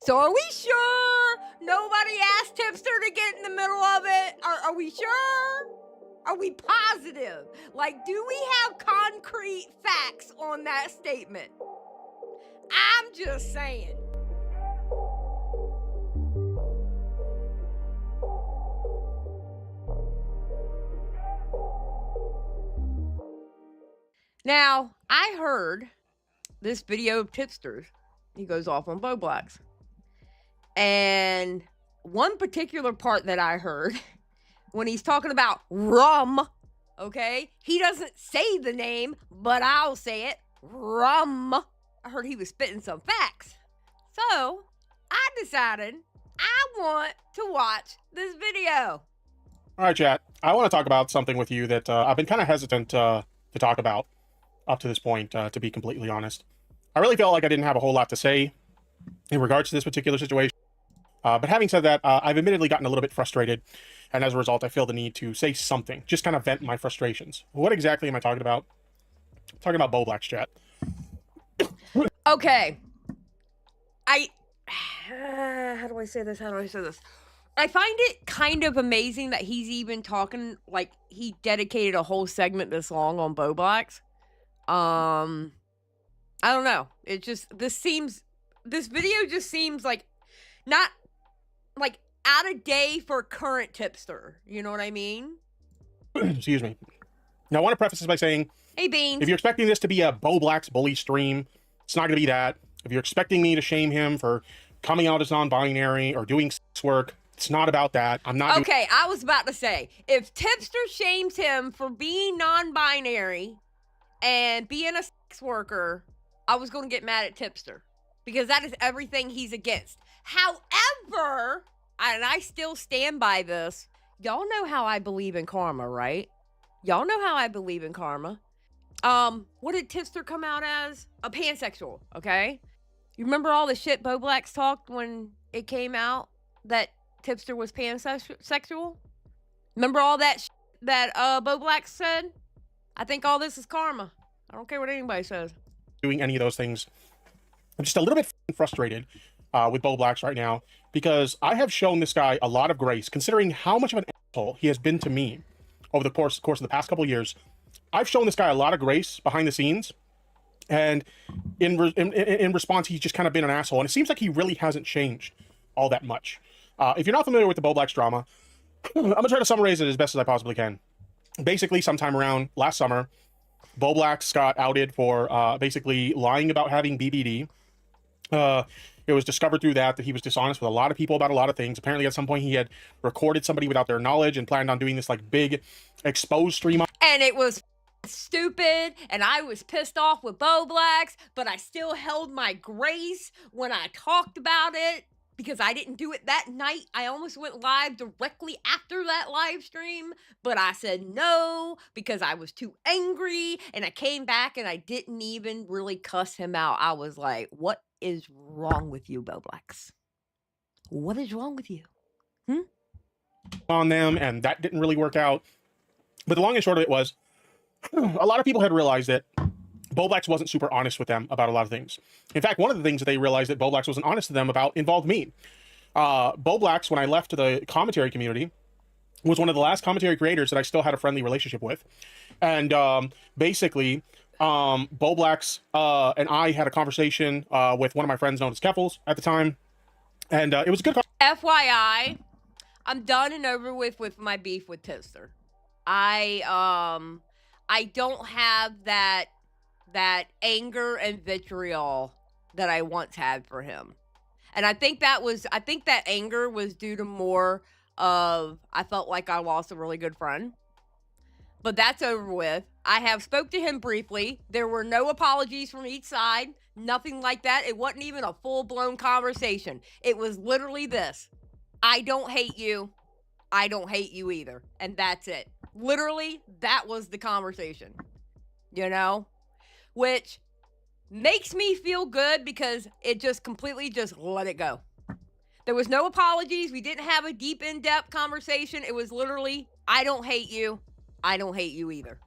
So are we sure nobody asked Tipster to get in the middle of it? Are we sure? Are we positive? Like, do we have concrete facts on that statement? I'm just saying. Now, I heard this video of Tipster's. He goes off on Bowblax. And one particular part that I heard, when he's talking about rum, okay? He doesn't say the name, but I'll say it. Rum. I heard he was spitting some facts. So, I decided I want to watch this video. All right, chat. I want to talk about something with you that I've been kind of hesitant to talk about up to this point, to be completely honest. I really felt like I didn't have a whole lot to say in regards to this particular situation. But having said that, I've admittedly gotten a little bit frustrated, and as a result, I feel the need to say something, just kind of vent my frustrations. What exactly am I talking about? I'm talking about Bowblax, chat. Okay. How do I say this? I find it kind of amazing that he's even talking, like, he dedicated a whole segment this long on Bowblax. I don't know. It just, this video just seems like not, like, out of day for current Tipster. You know what I mean? Excuse me. Now, I want to preface this by saying, hey, Beans. if you're expecting this to be a Bowblax bully stream, it's not going to be that. If you're expecting me to shame him for coming out as non-binary or doing sex work, it's not about that. I'm not. Okay, I was about to say, if Tipster shames him for being non-binary and being a sex worker, I was going to get mad at Tipster because that is everything he's against. However, and I still stand by this, y'all know how I believe in karma, right? Y'all know how I believe in karma. What did Tipster come out as? A pansexual, okay? You remember all the shit Bowblax talked when it came out that Tipster was pansexual? Remember all that that Bowblax said? I think all this is karma. I don't care what anybody says. Doing any of those things. I'm just a little bit frustrated with Bowblax right now because I have shown this guy a lot of grace considering how much of an asshole he has been to me over the course of the past couple of years. I've shown this guy a lot of grace behind the scenes, and in response, he's just kind of been an asshole. And it seems like he really hasn't changed all that much. If you're not familiar with the Bowblax drama, I'm gonna try to summarize it as best as I possibly can. Basically, sometime around last summer, Bowblax got outed for basically lying about having BBD. It was discovered through that he was dishonest with a lot of people about a lot of things. Apparently, at some point, he had recorded somebody without their knowledge and planned on doing this like big exposed stream. And it was stupid, and I was pissed off with Bowblax, but I still held my grace when I talked about it because I didn't do it that night. I almost went live directly after that live stream, but I said no because I was too angry, and I came back and I didn't even really cuss him out. I was like, what is wrong with you, Bowblax? What is wrong with you? On them, and that didn't really work out. But the long and short of it was, a lot of people had realized that Bowblax wasn't super honest with them about a lot of things. In fact, one of the things that they realized that Bowblax wasn't honest to them about involved me. Bowblax, when I left the commentary community, was one of the last commentary creators that I still had a friendly relationship with. And basically, Bowblax and I had a conversation with one of my friends known as Keffels at the time. And it was a good conversation. FYI, I'm done and over with my beef with Tipster. I don't have that anger and vitriol that I once had for him. And I think that anger was due to more of, I felt like I lost a really good friend. But that's over with. I have spoke to him briefly. There were no apologies from each side. Nothing like that. It wasn't even a full-blown conversation. It was literally this. I don't hate you. I don't hate you either. And that's it. Literally, that was the conversation. You know? Which makes me feel good because it just completely just let it go. There was no apologies. We didn't have a deep, in-depth conversation. It was literally, I don't hate you. I don't hate you either.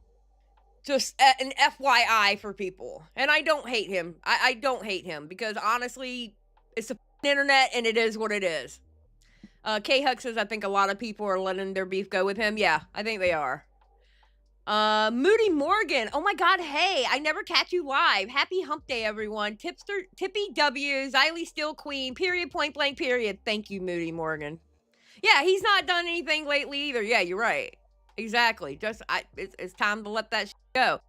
Just an FYI for people. And I don't hate him. I don't hate him because honestly, it's a internet, and it is what it is. K-Huck says, I think a lot of people are letting their beef go with him. Yeah, I think they are. Moody Morgan. Oh my God. Hey, I never catch you live. Happy hump day, everyone. Tipster, Tippy W, Xylie Still Queen, period, point blank, period. Thank you, Moody Morgan. Yeah, he's not done anything lately either. Yeah, you're right. Exactly. It's time to let that go.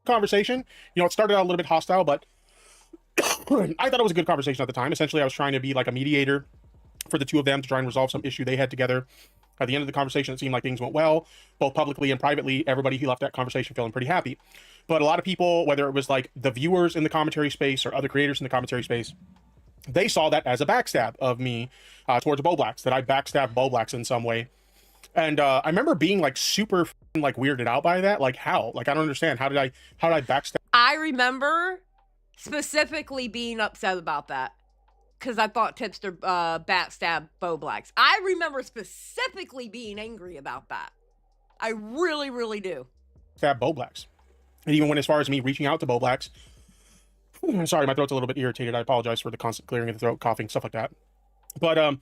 Conversation, it started out a little bit hostile, but I thought it was a good conversation at the time. Essentially, I was trying to be like a mediator for the two of them to try and resolve some issue they had together. At the end of the conversation, it seemed like things went well, both publicly and privately. Everybody who left that conversation feeling pretty happy. But a lot of people, whether it was like the viewers in the commentary space or other creators in the commentary space, they saw that as a backstab of me towards Bowblax, that I backstabbed Bowblax in some way. And I remember being like super like weirded out by that. Like, how? Like, I don't understand. How did I backstab? I remember specifically being upset about that because I thought Tipster backstabbed Bowblax. I remember specifically being angry about that. I really, really do. Stab Bowblax. And even went as far as me reaching out to Bowblax. Sorry, my throat's a little bit irritated. I apologize for the constant clearing of the throat, coughing, stuff like that. But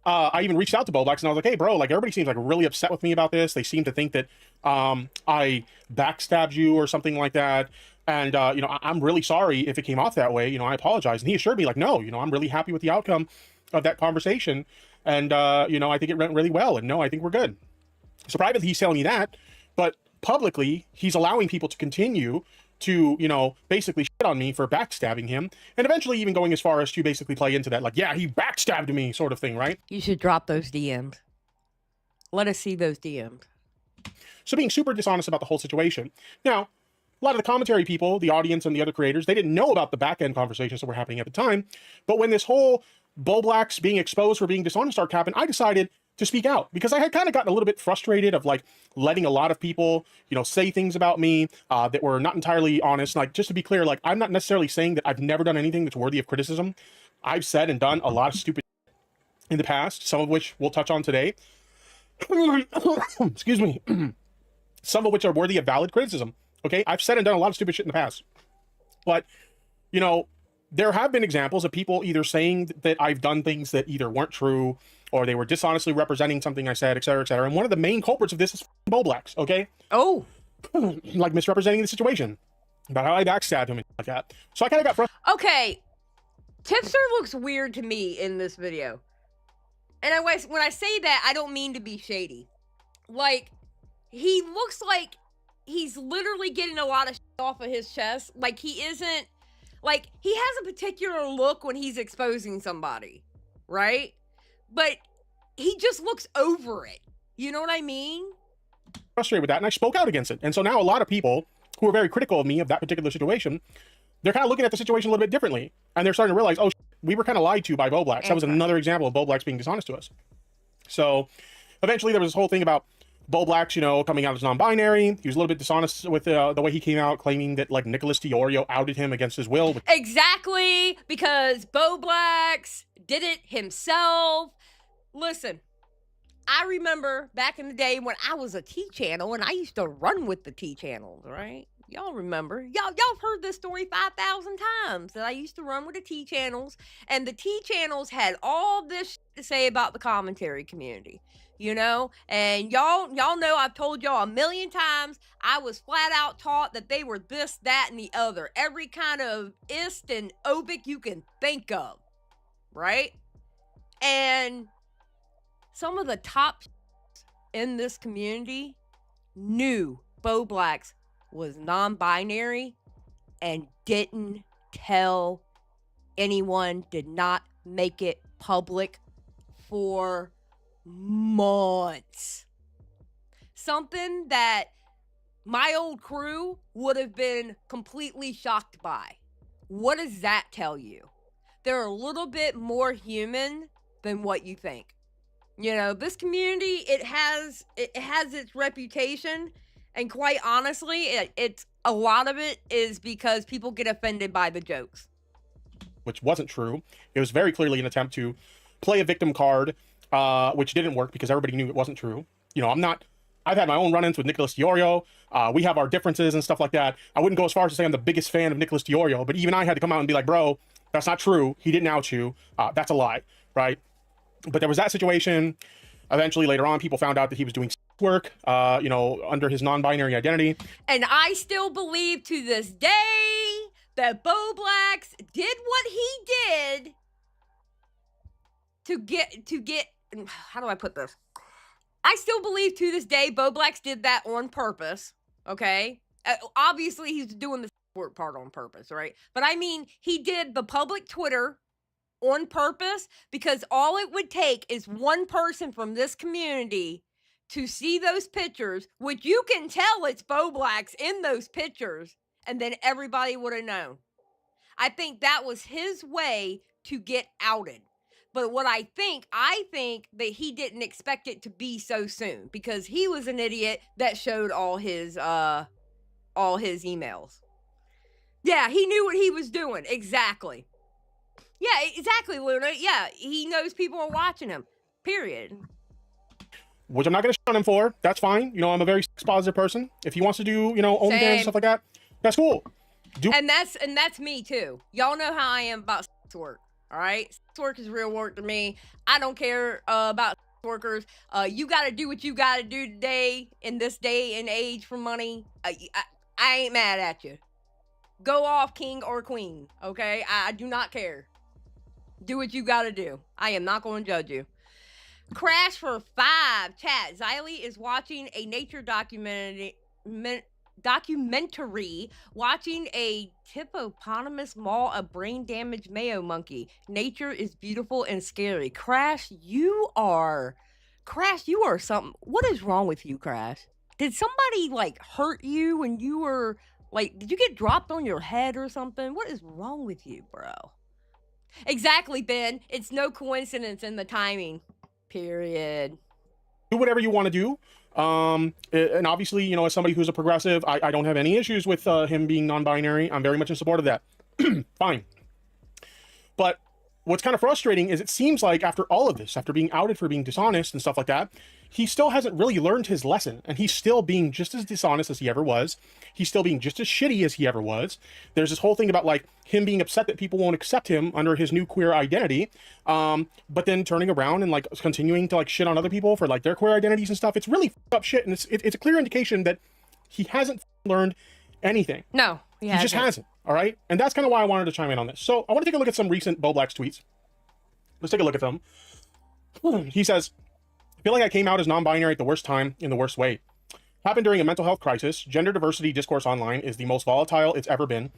I even reached out to Bowblax and I was like, hey, bro, like everybody seems like really upset with me about this. They seem to think that I backstabbed you or something like that. And, I'm really sorry if it came off that way. I apologize. And he assured me like, no, I'm really happy with the outcome of that conversation. And, I think it went really well. And no, I think we're good. So privately, he's telling me that. But publicly, he's allowing people to continue to, basically shit on me for backstabbing him. And eventually even going as far as to basically play into that, like, yeah, he backstabbed me sort of thing, right? You should drop those DMs. Let us see those DMs. So being super dishonest about the whole situation. Now, a lot of the commentary people, the audience and the other creators, they didn't know about the back-end conversations that were happening at the time. But when this whole Bowblax being exposed for being dishonest started happening, I decided to speak out because I had kind of gotten a little bit frustrated of like letting a lot of people, say things about me that were not entirely honest. Like, just to be clear, like, I'm not necessarily saying that I've never done anything that's worthy of criticism. I've said and done a lot of stupid in the past, some of which we'll touch on today. Excuse me. Some of which are worthy of valid criticism. Okay, I've said and done a lot of stupid shit in the past. But, there have been examples of people either saying that I've done things that either weren't true or they were dishonestly representing something I said, et cetera, et cetera. And one of the main culprits of this is Bowblax, okay? Oh. Like misrepresenting the situation about how I backstabbed him and like that. So I kind of got frustrated. Okay. Tipster looks weird to me in this video. And when I say that, I don't mean to be shady. Like, he looks like he's literally getting a lot of shit off of his chest. Like, he isn't, like, he has a particular look when he's exposing somebody, right? But he just looks over it. You know what I mean? Frustrated with that, and I spoke out against it. And so now a lot of people who are very critical of me of that particular situation, they're kind of looking at the situation a little bit differently. And they're starting to realize, oh, we were kind of lied to by Bowblax. That was another example of Bowblax being dishonest to us. So eventually there was this whole thing about Bowblax, coming out as non-binary. He was a little bit dishonest with the way he came out, claiming that like Nicholas Diorio outed him against his will. Exactly, because Bowblax did it himself. Listen, I remember back in the day when I was a T channel and I used to run with the T channels, right? Y'all remember? Y'all heard this story 5,000 times that I used to run with the T channels, and the T channels had all this shit to say about the commentary community. And y'all know I've told y'all a million times I was flat out taught that they were this, that, and the other. Every kind of ist and obic you can think of, right? And some of the top in this community knew Bowblax was non-binary and didn't tell anyone, did not make it public for months. Something that my old crew would have been completely shocked by. What does that tell you? They're a little bit more human than what you think. This community, it has its reputation, and quite honestly, it's a lot of it is because people get offended by the jokes. Which wasn't true. It was very clearly an attempt to play a victim card, which didn't work because everybody knew it wasn't true. I've had my own run-ins with Nicholas Diorio. We have our differences and stuff like that. I wouldn't go as far as to say I'm the biggest fan of Nicholas Diorio, but even I had to come out and be like, bro, That's not true. He didn't out you. That's a lie, right? But there was that situation. Eventually, later on, people found out that he was doing work, under his non-binary identity. And I still believe to this day that Bowblax did what he did to get, how do I put this? I still believe to this day Bowblax did that on purpose, okay? Obviously, he's doing the work part on purpose, right? But I mean, he did the public Twitter on purpose because all it would take is one person from this community to see those pictures, which you can tell it's Bowblax in those pictures, and then everybody would have known. I think that was his way to get outed. But what I think that he didn't expect it to be so soon because he was an idiot that showed all his emails. Yeah, he knew what he was doing. Exactly. Yeah, exactly, Luna. Yeah, he knows people are watching him. Period. Which I'm not going to shut him for. That's fine. I'm a very positive person. If he wants to do, OnlyFans and stuff like that, that's cool. And that's me too. Y'all know how I am about sex work. All right, sex work is real work to me. I don't care about sex workers. You got to do what you got to do today in this day and age for money. I ain't mad at you. Go off, king or queen. Okay, I do not care. Do what you got to do. I am not going to judge you. Crash for 5. Chat. Xylie is watching a nature documentary watching a hippopotamus maul a brain-damaged Mayo monkey. Nature is beautiful and scary. Crash, you are something. What is wrong with you, Crash? Did somebody, hurt you when you were, did you get dropped on your head or something? What is wrong with you, bro? Exactly, Ben. It's no coincidence in the timing. Period. Do whatever you want to do. And obviously, as somebody who's a progressive, I don't have any issues with him being non-binary. I'm very much in support of that. Fine. But what's kind of frustrating is it seems like after all of this, after being outed for being dishonest and stuff like that, he still hasn't really learned his lesson. And he's still being just as dishonest as he ever was. He's still being just as shitty as he ever was. There's this whole thing about him being upset that people won't accept him under his new queer identity. But then turning around and continuing to shit on other people for their queer identities and stuff. It's really up shit. And it's a clear indication that he hasn't learned anything. No, he just hasn't. All right. And that's kind of why I wanted to chime in on this. So I want to take a look at some recent Bowblax tweets. Let's take a look at them. He says, I feel like I came out as non-binary at the worst time in the worst way. Happened during a mental health crisis. Gender diversity discourse online is the most volatile it's ever been.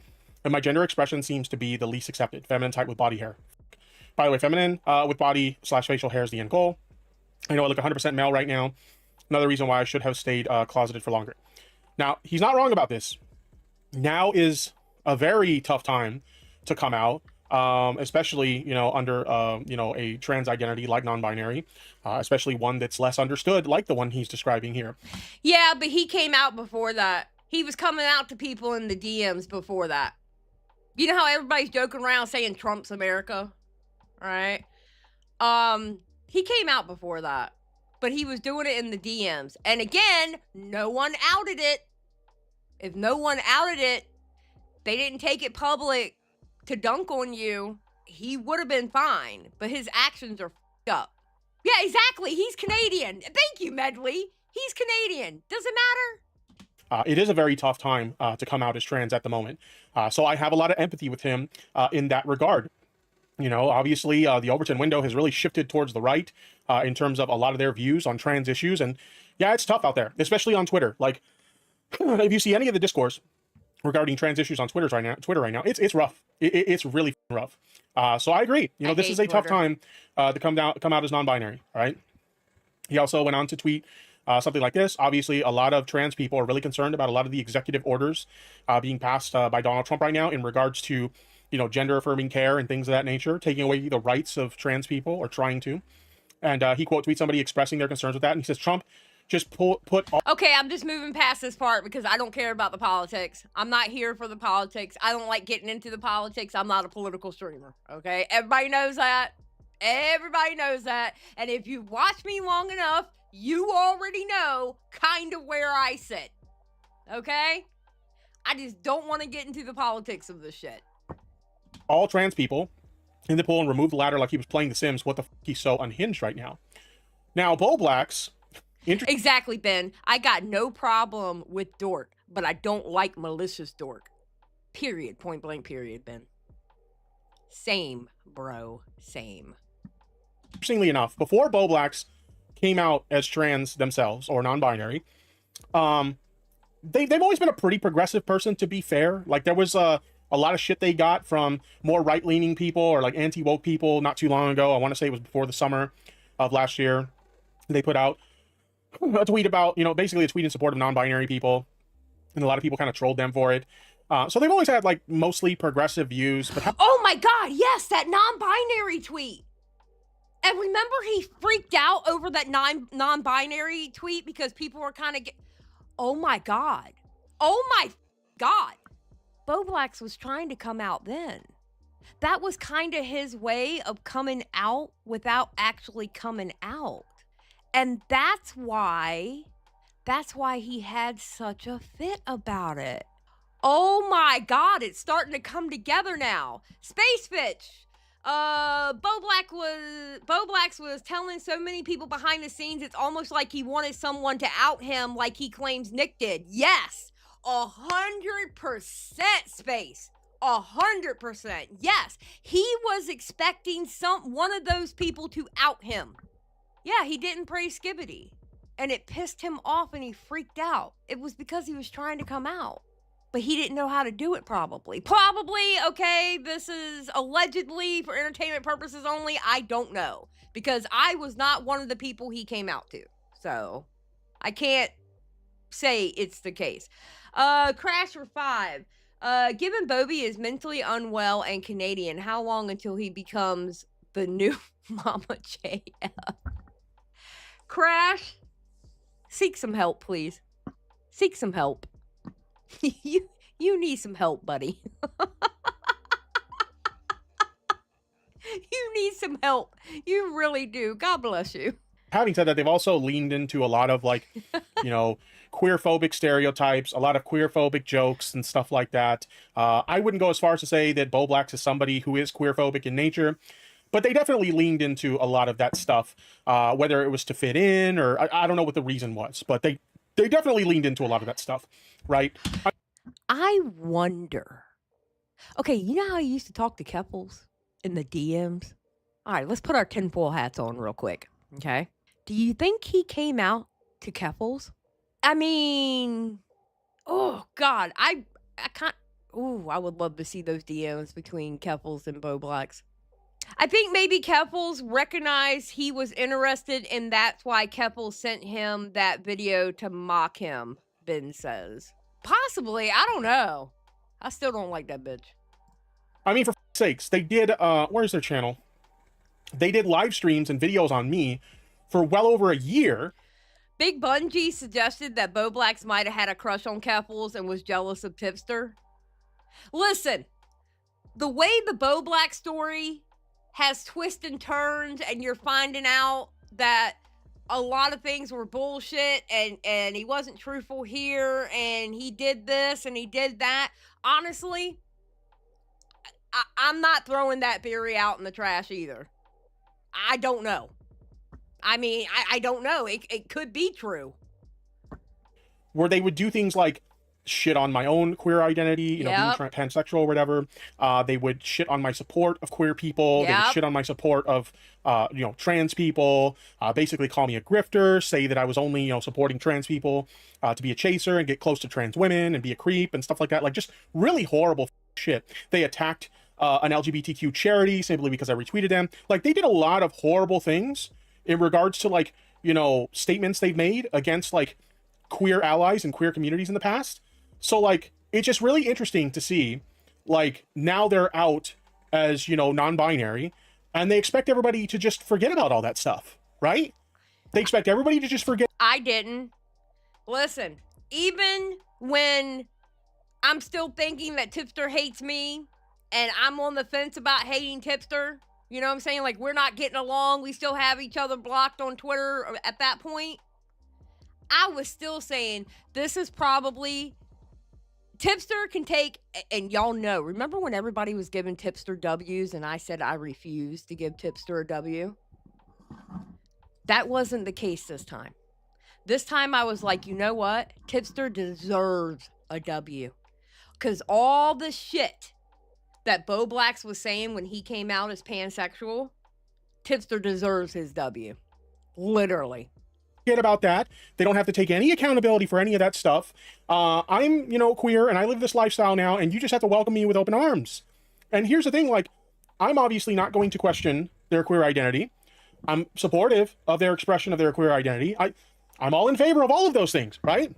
And my gender expression seems to be the least accepted. Feminine type with body hair. By the way, feminine with body / facial hair is the end goal. I know I look 100% male right now. Another reason why I should have stayed closeted for longer. Now, he's not wrong about this. Now is a very tough time to come out. Especially, under, a trans identity like non-binary, especially one that's less understood like the one he's describing here. Yeah, but he came out before that. He was coming out to people in the DMs before that. You know how everybody's joking around saying Trump's America, right? He came out before that, but he was doing it in the DMs. And again, no one outed it. If no one outed it, they didn't take it public to dunk on you, he would have been fine, but his actions are f***ed up. Yeah, exactly. He's Canadian. Thank you, Medley. He's Canadian. Does it matter? It is a very tough time to come out as trans at the moment. So I have a lot of empathy with him in that regard. Obviously, the Overton window has really shifted towards the right in terms of a lot of their views on trans issues. And yeah, it's tough out there, especially on Twitter. If you see any of the discourse regarding trans issues on Twitter right now, it's rough. It's really rough. So I agree. This is a tough time to come out as non-binary. All right. He also went on to tweet something like this. Obviously, a lot of trans people are really concerned about a lot of the executive orders being passed by Donald Trump right now in regards to, gender affirming care and things of that nature, taking away the rights of trans people or trying to. And he quote tweets somebody expressing their concerns with that. And he says, Trump just put all. Okay, I'm just moving past this part because I don't care about the politics. I'm not here for the politics. I don't like getting into the politics. I'm not a political streamer, okay? Everybody knows that. Everybody knows that. And if you've watched me long enough, you already know kind of where I sit, okay? I just don't want to get into the politics of this shit. all trans people in the pool and remove the ladder like he was playing The Sims. What the fuck? He's so unhinged right now. Now, Bowblax. Exactly, Ben. I got no problem with dork, but I don't like malicious dork. Period. Point blank, period, Ben. Same, bro. Same. Interestingly enough, before Bowblax came out as trans themselves or non-binary, they've always been a pretty progressive person, to be fair. Like, there was a lot of shit they got from more right-leaning people or like anti-woke people not too long ago. I want to say it was before the summer of last year. They put out a tweet about, you know, basically a tweet in support of non-binary people, and a lot of people kind of trolled them for it. So they've always had like mostly progressive views. But oh my God, yes, that non-binary tweet. And remember, he freaked out over that non-binary tweet because people were kind of oh my God. Oh my God. Bowblax was trying to come out then. That was kind of his way of coming out without actually coming out. And that's why he had such a fit about it. Oh my God, it's starting to come together now. Space Fitch. Bowblax was telling so many people behind the scenes, it's almost like he wanted someone to out him like he claims Nick did. Yes, 100% Space. 100%. Yes, he was expecting one of those people to out him. Yeah, he didn't praise Skibbity, and it pissed him off and he freaked out. It was because he was trying to come out. But he didn't know how to do it, probably. Okay, this is allegedly for entertainment purposes only. I don't know. Because I was not one of the people he came out to. So, I can't say it's the case. Crasher 5. Given Bobby is mentally unwell and Canadian, how long until he becomes the new Mama JF? Crash, seek some help, please. Seek some help. You need some help, buddy. You need some help. You really do. God bless you. Having said that, they've also leaned into a lot of like, you know, queer-phobic stereotypes, a lot of queer-phobic jokes and stuff like that. I wouldn't go as far as to say that Bowblax is somebody who is queer-phobic in nature, but they definitely leaned into a lot of that stuff, whether it was to fit in or I don't know what the reason was, but they definitely leaned into a lot of that stuff, right? I wonder. Okay, you know how you used to talk to Keppels in the DMs? All right, let's put our tinfoil hats on real quick, okay? Do you think he came out to Keppels? I mean, oh, God, I can't. Ooh, I would love to see those DMs between Keppels and Bowblax. I think maybe Keppels recognized he was interested, and that's why Keppels sent him that video to mock him, Ben says. Possibly, I don't know. I still don't like that bitch. I mean, for sakes, they did, where's their channel? They did live streams and videos on me for well over a year. Big Bungie suggested that Bowblax might have had a crush on Keppels and was jealous of Tipster. Listen, the way the Bowblax story has twists and turns, and you're finding out that a lot of things were bullshit, and he wasn't truthful here, and he did this and he did that. Honestly, I'm not throwing that theory out in the trash either. I don't know. I mean, I don't know. It could be true. Where they would do things like shit on my own queer identity, you know, being pansexual or whatever. They would shit on my support of queer people. They would shit on my support of, you know, trans people. Basically call me a grifter, say that I was only, you know, supporting trans people to be a chaser and get close to trans women and be a creep and stuff like that. Like, just really horrible shit. They attacked an LGBTQ charity simply because I retweeted them. Like, they did a lot of horrible things in regards to, like, you know, statements they've made against, like, queer allies and queer communities in the past. So, like, it's just really interesting to see, like, now they're out as, you know, non-binary, and they expect everybody to just forget about all that stuff, right? They expect everybody to just forget. I didn't. Listen, even when I'm still thinking that Tipster hates me, and I'm on the fence about hating Tipster, you know what I'm saying? Like, we're not getting along. We still have each other blocked on Twitter at that point. I was still saying, this is probably Tipster can take, and y'all know, remember when everybody was giving Tipster W's and I said I refused to give Tipster a W? That wasn't the case this time. This time I was like, you know what? Tipster deserves a W. Because all the shit that Bowblax was saying when he came out as pansexual, Tipster deserves his W. Literally. Forget about that. They don't have to take any accountability for any of that stuff. I'm, queer and I live this lifestyle now, and you just have to welcome me with open arms. And here's the thing, like, I'm obviously not going to question their queer identity. I'm supportive of their expression of their queer identity. I'm all in favor of all of those things, right?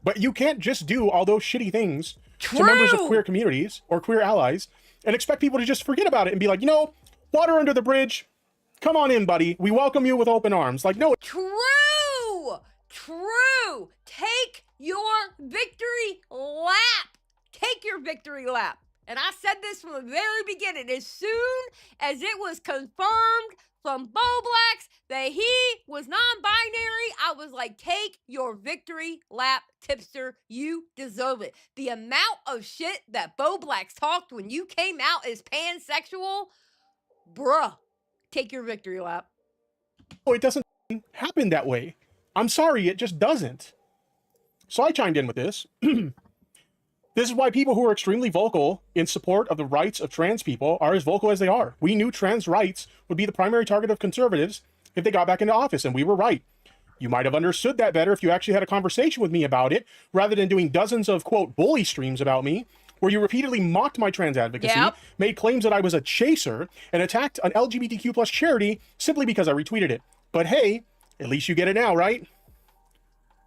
But you can't just do all those shitty things to members of queer communities or queer allies and expect people to just forget about it and be like, water under the bridge. Come on in, buddy. We welcome you with open arms. Like, no. True. Take your victory lap. Take your victory lap. And I said this from the very beginning. As soon as it was confirmed from Bowblax that he was non-binary, I was like, take your victory lap, Tipster. You deserve it. The amount of shit that Bowblax talked when you came out as pansexual, bruh, take your victory lap. Oh, it doesn't happen that way. I'm sorry, it just doesn't. So I chimed in with this. This is why people who are extremely vocal in support of the rights of trans people are as vocal as they are. We knew trans rights would be the primary target of conservatives if they got back into office, and we were right. You might have understood that better if you actually had a conversation with me about it, rather than doing dozens of, quote, bully streams about me, where you repeatedly mocked my trans advocacy, made claims that I was a chaser, and attacked an LGBTQ plus charity simply because I retweeted it. But hey, at least you get it now, right?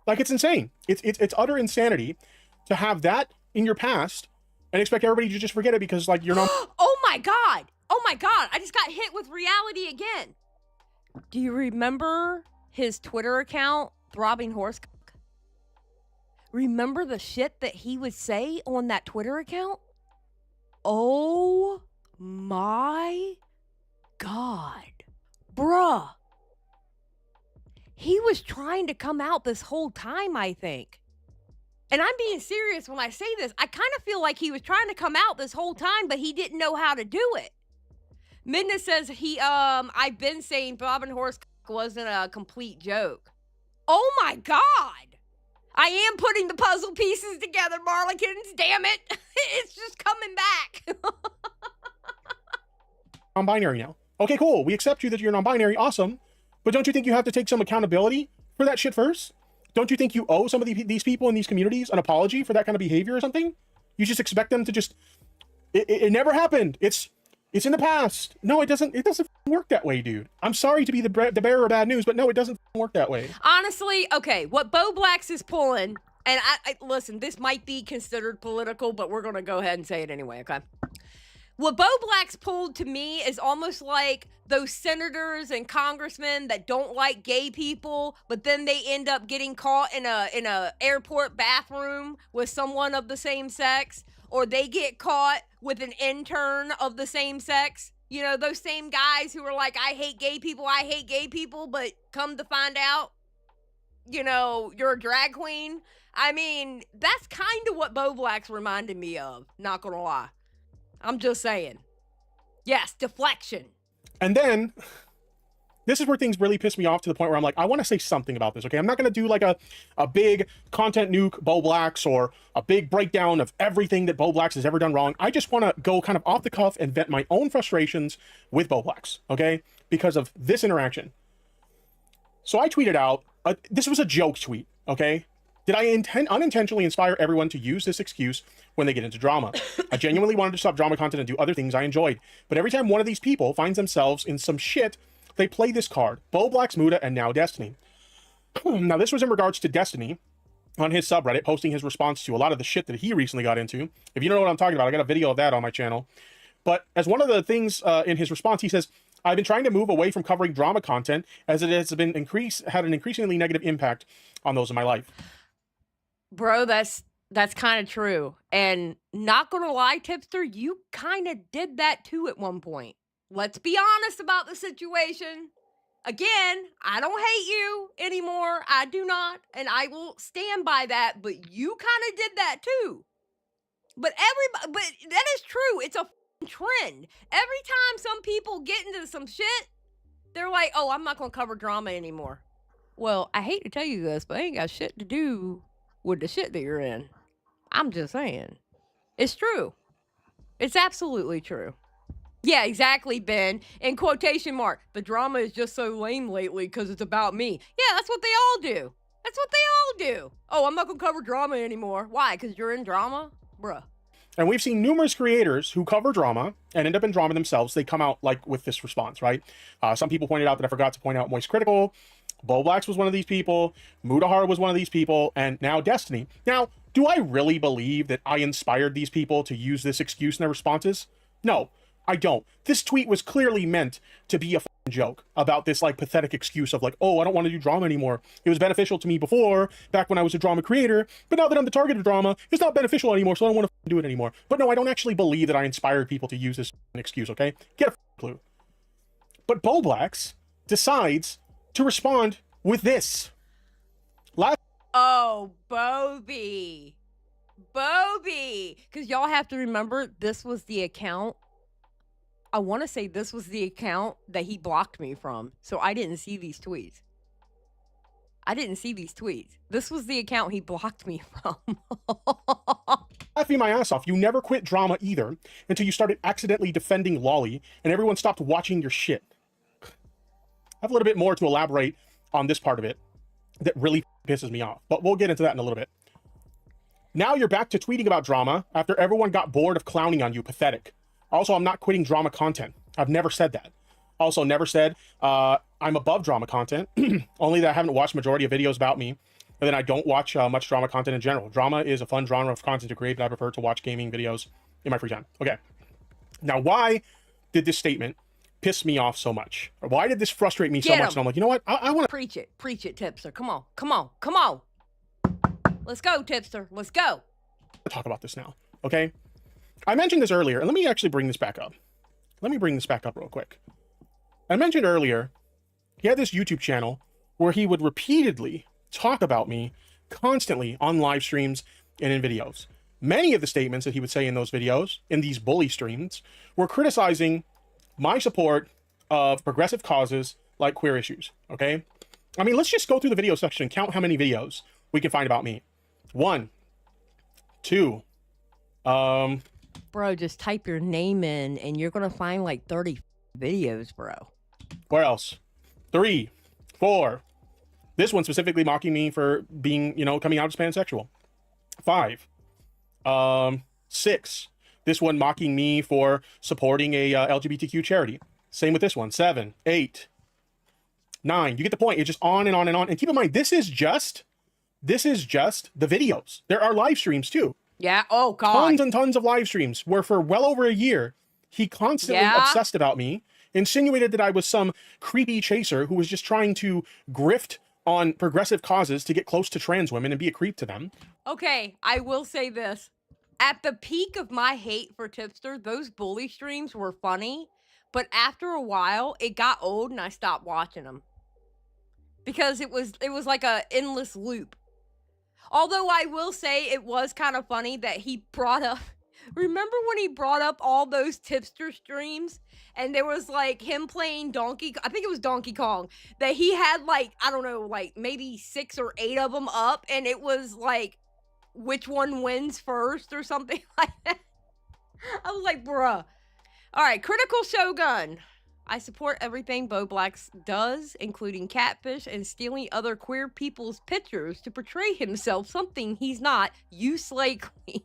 Like, it's insane. It's utter insanity to have that in your past and expect everybody to just forget it because, like, you're not. Oh my God. I just got hit with reality again. Do you remember his Twitter account, Throbbing Horsecock? Remember the shit that he would say on that Twitter account? Oh my God. Bruh. He was trying to come out this whole time, I think. And I'm being serious when I say this. I kind of feel like he was trying to come out this whole time, but he didn't know how to do it. Midna says I've been saying Throbbing Horsecock wasn't a complete joke. Oh my God. I am putting the puzzle pieces together, Marlikins, damn it. It's just coming back. Non-binary now. Okay, cool. We accept you that you're non-binary. Awesome. But don't you think you have to take some accountability for that shit first? Don't you think you owe some of these people in these communities an apology for that kind of behavior or something? You just expect them to just... It never happened. It's in the past. No, it doesn't work that way, dude. I'm sorry to be the bearer of bad news, but no, it doesn't work that way. Honestly, okay, what Bowblax is pulling, and I listen, this might be considered political, but we're going to go ahead and say it anyway, okay? What Bowblax pulled to me is almost like those senators and congressmen that don't like gay people, but then they end up getting caught in a airport bathroom with someone of the same sex, or they get caught with an intern of the same sex. You know, those same guys who are like, I hate gay people, but come to find out, you're a drag queen. I mean, that's kind of what Bowblax reminded me of, not gonna lie. I'm just saying. Yes, deflection. And then, this is where things really piss me off to the point where I'm like, I want to say something about this, okay? I'm not going to do like a big content nuke Bowblax or a big breakdown of everything that Bowblax has ever done wrong. I just want to go kind of off the cuff and vent my own frustrations with Bowblax, okay? Because of this interaction. So I tweeted out, this was a joke tweet, okay? Did I unintentionally inspire everyone to use this excuse when they get into drama? I genuinely wanted to stop drama content and do other things I enjoyed. But every time one of these people finds themselves in some shit, they play this card. Bowblax, Muda, and now Destiny. Now, this was in regards to Destiny on his subreddit, posting his response to a lot of the shit that he recently got into. If you don't know what I'm talking about, I got a video of that on my channel. But as one of the things in his response, he says, I've been trying to move away from covering drama content as it has been had an increasingly negative impact on those in my life. Bro, that's kind of true. And not gonna lie, Tipster, you kind of did that too at one point. Let's be honest about the situation. Again, I don't hate you anymore. I do not, and I will stand by that. But you kind of did that too. But that is true. It's a trend. Every time some people get into some shit, they're like, "Oh, I'm not gonna cover drama anymore." Well, I hate to tell you this, but I ain't got shit to do with the shit that you're in. I'm just saying. It's true. It's absolutely true. Yeah, exactly, Ben. In quotation mark, the drama is just so lame lately because it's about me. Yeah, that's what they all do. That's what they all do. Oh, I'm not going to cover drama anymore. Why? Because you're in drama? Bruh. And we've seen numerous creators who cover drama and end up in drama themselves. They come out like with this response, right? Some people pointed out that I forgot to point out Moist Critical. Bowblax was one of these people. Mudahar was one of these people. And now Destiny. Now, do I really believe that I inspired these people to use this excuse in their responses? No, I don't. This tweet was clearly meant to be a joke about this like pathetic excuse of like, oh, I don't want to do drama anymore. It was beneficial to me before, back when I was a drama creator, but now that I'm the target of drama, it's not beneficial anymore, so I don't want to do it anymore. But no, I don't actually believe that I inspired people to use this excuse, okay? Get a clue. But Bowblax decides to respond with this. Oh, Bobby. Because y'all have to remember, this was the account. I want to say this was the account that he blocked me from. So I didn't see these tweets. This was the account he blocked me from. Laughing my ass off. You never quit drama either until you started accidentally defending Lolly and everyone stopped watching your shit. I have a little bit more to elaborate on this part of it that really pisses me off, but we'll get into that in a little bit. Now you're back to tweeting about drama after everyone got bored of clowning on you. Pathetic. Also, I'm not quitting drama content. I've never said that. Also, never said I'm above drama content. Only that I haven't watched majority of videos about me. And then I don't watch much drama content in general. Drama is a fun genre of content to create, but I prefer to watch gaming videos in my free time. Okay. Now, why did this statement piss me off so much? Or why did this frustrate me so much? And I'm like, you know what? I want to preach it, Tipster. Come on. Let's go, Tipster. Let's go. Talk about this now. Okay. I mentioned this earlier, and let me actually bring this back up. Let me bring this back up real quick. I mentioned earlier, he had this YouTube channel where he would repeatedly talk about me constantly on live streams and in videos. Many of the statements that he would say in those videos, in these bully streams, were criticizing my support of progressive causes like queer issues, okay? I mean, let's just go through the video section and count how many videos we can find about me. 1, 2, Bro, just type your name in and you're going to find like 30 videos, bro. Where else? 3, 4. This one specifically mocking me for being, coming out as pansexual. 5. 6. This one mocking me for supporting a LGBTQ charity. Same with this one. 7, 8, 9. You get the point. It's just on and on and on. And keep in mind, this is just the videos. There are live streams too. Yeah. Oh, God. Tons and tons of live streams where for well over a year, he constantly obsessed about me, insinuated that I was some creepy chaser who was just trying to grift on progressive causes to get close to trans women and be a creep to them. Okay, I will say this. At the peak of my hate for Tipster, those bully streams were funny, but after a while, it got old and I stopped watching them. Because it was like a endless loop. Although I will say it was kind of funny that he brought up, remember when he brought up all those Tipster streams and there was like him playing I think it was Donkey Kong, that he had like, I don't know, like maybe 6 or 8 of them up and it was like, which one wins first or something like that. I was like, bruh. All right, Critical Shogun. I support everything Bowblax does, including catfish and stealing other queer people's pictures to portray himself something he's not. You slay queen.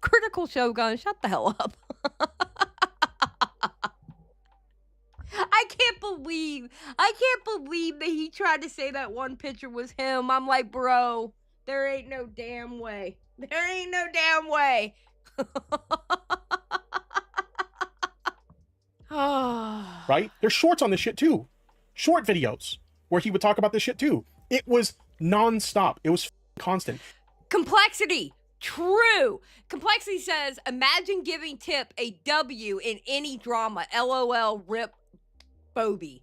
Critical Shogun, shut the hell up. I can't believe that he tried to say that one picture was him. I'm like, bro, there ain't no damn way. There ain't no damn way. Right? There's shorts on this shit too. Short videos where he would talk about this shit too. It was non-stop. It was constant. Complexity. True. Complexity says, imagine giving Tip a W in any drama. LOL, rip Bobby.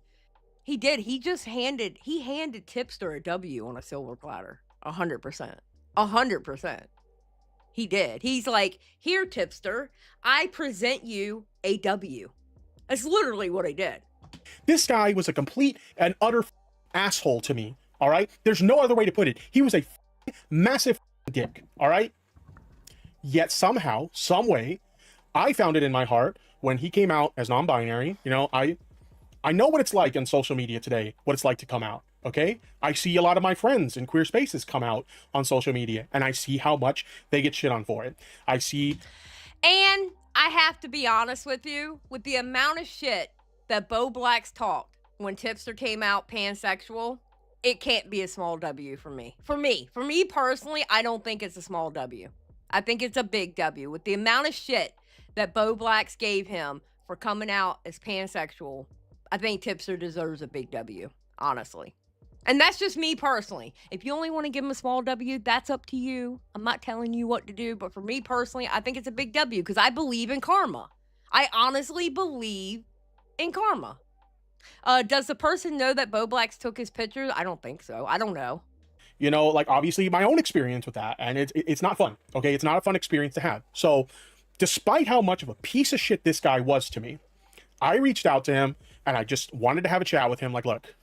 He did. He handed Tipster a W on a silver platter. 100%. 100%. He did. He's like, here, Tipster, I present you a W. That's literally what he did. This guy was a complete and utter asshole to me. All right. There's no other way to put it. He was a massive dick. All right. Yet somehow, some way, I found it in my heart when he came out as non-binary. You know, I know what it's like on social media today, what it's like to come out. Okay. I see a lot of my friends in queer spaces come out on social media, and I see how much they get shit on for it. I see. And I have to be honest with you, with the amount of shit that Bowblax talked when Tipster came out pansexual, it can't be a small W for me. For me personally, I don't think it's a small W. I think it's a big W. With the amount of shit that Bowblax gave him for coming out as pansexual, I think Tipster deserves a big W, honestly. And that's just me personally. If you only want to give him a small W, that's up to you. I'm not telling you what to do, but for me personally, I think it's a big W because I believe in karma. I honestly believe in karma. Does the person know that Bowblax took his pictures? I don't think so. I don't know. You know, like obviously my own experience with that, and it's not fun. Okay, it's not a fun experience to have. So, despite how much of a piece of shit this guy was to me, I reached out to him and I just wanted to have a chat with him. Like, look,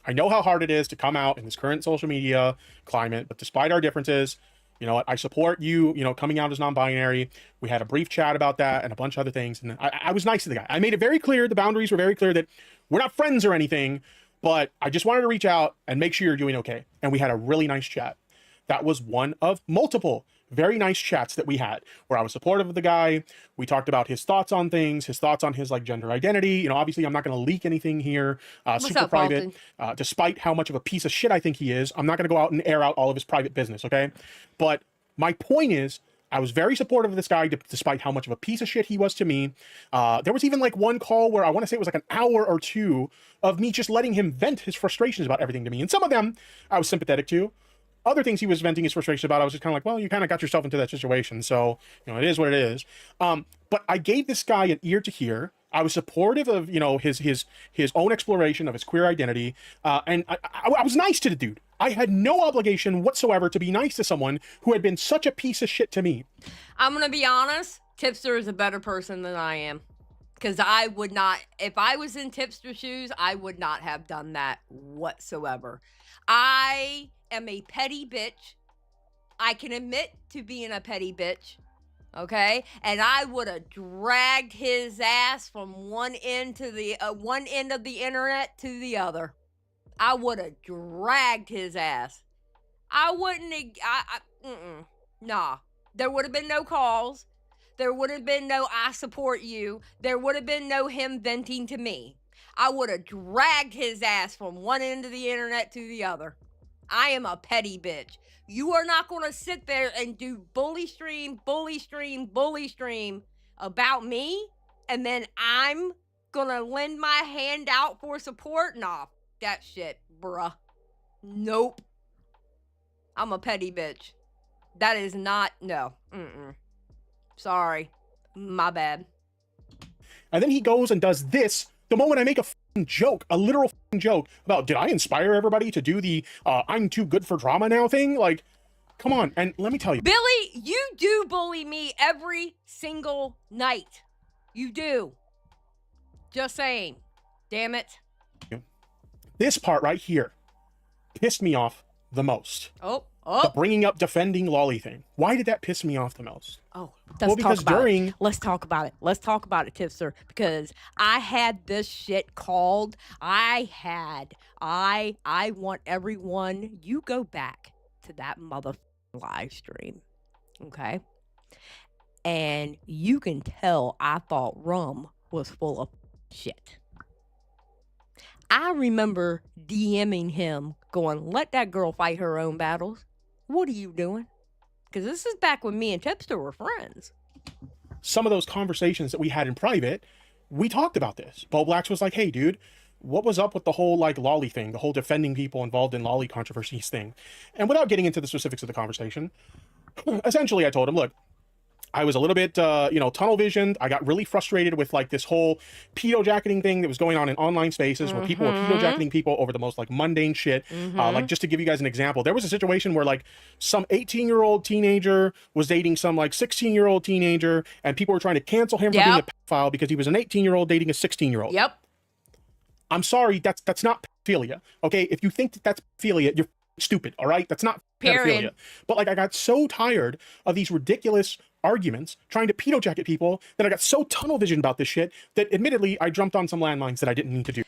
I know how hard it is to come out in this current social media climate, but despite our differences, you know what, I support you, you know, coming out as non-binary. We had a brief chat about that and a bunch of other things. And I was nice to the guy. I made it very clear, the boundaries were very clear that we're not friends or anything, but I just wanted to reach out and make sure you're doing okay. And we had a really nice chat. That was one of multiple very nice chats that we had where I was supportive of the guy. We talked about his thoughts on things, his thoughts on his like gender identity. You know, obviously I'm not going to leak anything here, super private, despite how much of a piece of shit I think he is. I'm not going to go out and air out all of his private business. Okay. But my point is, I was very supportive of this guy despite how much of a piece of shit he was to me. There was even like one call where I want to say it was like an hour or two of me just letting him vent his frustrations about everything to me. And some of them I was sympathetic to. Other things he was venting his frustration about, I was just kind of like, well, you kind of got yourself into that situation. So, you know, it is what it is. But I gave this guy an ear to hear. I was supportive of, you know, his own exploration of his queer identity. And I was nice to the dude. I had no obligation whatsoever to be nice to someone who had been such a piece of shit to me. I'm going to be honest. Tipster is a better person than I am. Because I would not, if I was in Tipster's shoes, I would not have done that whatsoever. I am a petty bitch. I can admit to being a petty bitch. Okay? And I would have dragged his ass from one end of the internet to the other. I would have dragged his ass. I wouldn't have, nah. There would have been no calls. There would have been no I support you. There would have been no him venting to me. I would have dragged his ass from one end of the internet to the other. I am a petty bitch. You are not going to sit there and do bully stream about me, and then I'm going to lend my hand out for support? Nah, that shit, bruh. Nope. I'm a petty bitch. That is not, no. Sorry. My bad. And then he goes and does this the moment I make a joke, a literal joke about, did I inspire everybody to do the I'm too good for drama now thing? Like, come on. And let me tell you, Billy, you do bully me every single night. You do. Just saying. Damn it. this part right here pissed me off the most. The bringing up defending Lolly thing. Why did that piss me off the most? Let's talk about it. Let's talk about it, Tipster, because I had this shit called. I want everyone, you go back to that mother live stream, okay? And you can tell I thought Rum was full of shit. I remember DMing him going, let that girl fight her own battles. What are you doing? Because this is back when me and Tipster were friends. Some of those conversations that we had in private, we talked about this. Bowblax was like, hey, dude, what was up with the whole like Lolly thing, the whole defending people involved in Lolly controversies thing? And without getting into the specifics of the conversation, essentially I told him, look, I was a little bit, tunnel visioned. I got really frustrated with like this whole pedo jacketing thing that was going on in online spaces where people were pedo jacketing people over the most like mundane shit. Like just to give you guys an example, there was a situation where like some 18-year-old teenager was dating some like 16-year-old teenager, and people were trying to cancel him for being a pedophile because he was an 18-year-old dating a 16-year-old. Yep. I'm sorry, that's not pedophilia. Okay, if you think that that's pedophilia, you're stupid. All right, that's not pedophilia. But like, I got so tired of these ridiculous arguments trying to pedo jacket people that I got so tunnel vision about this shit that admittedly I jumped on some landmines that I didn't need to do.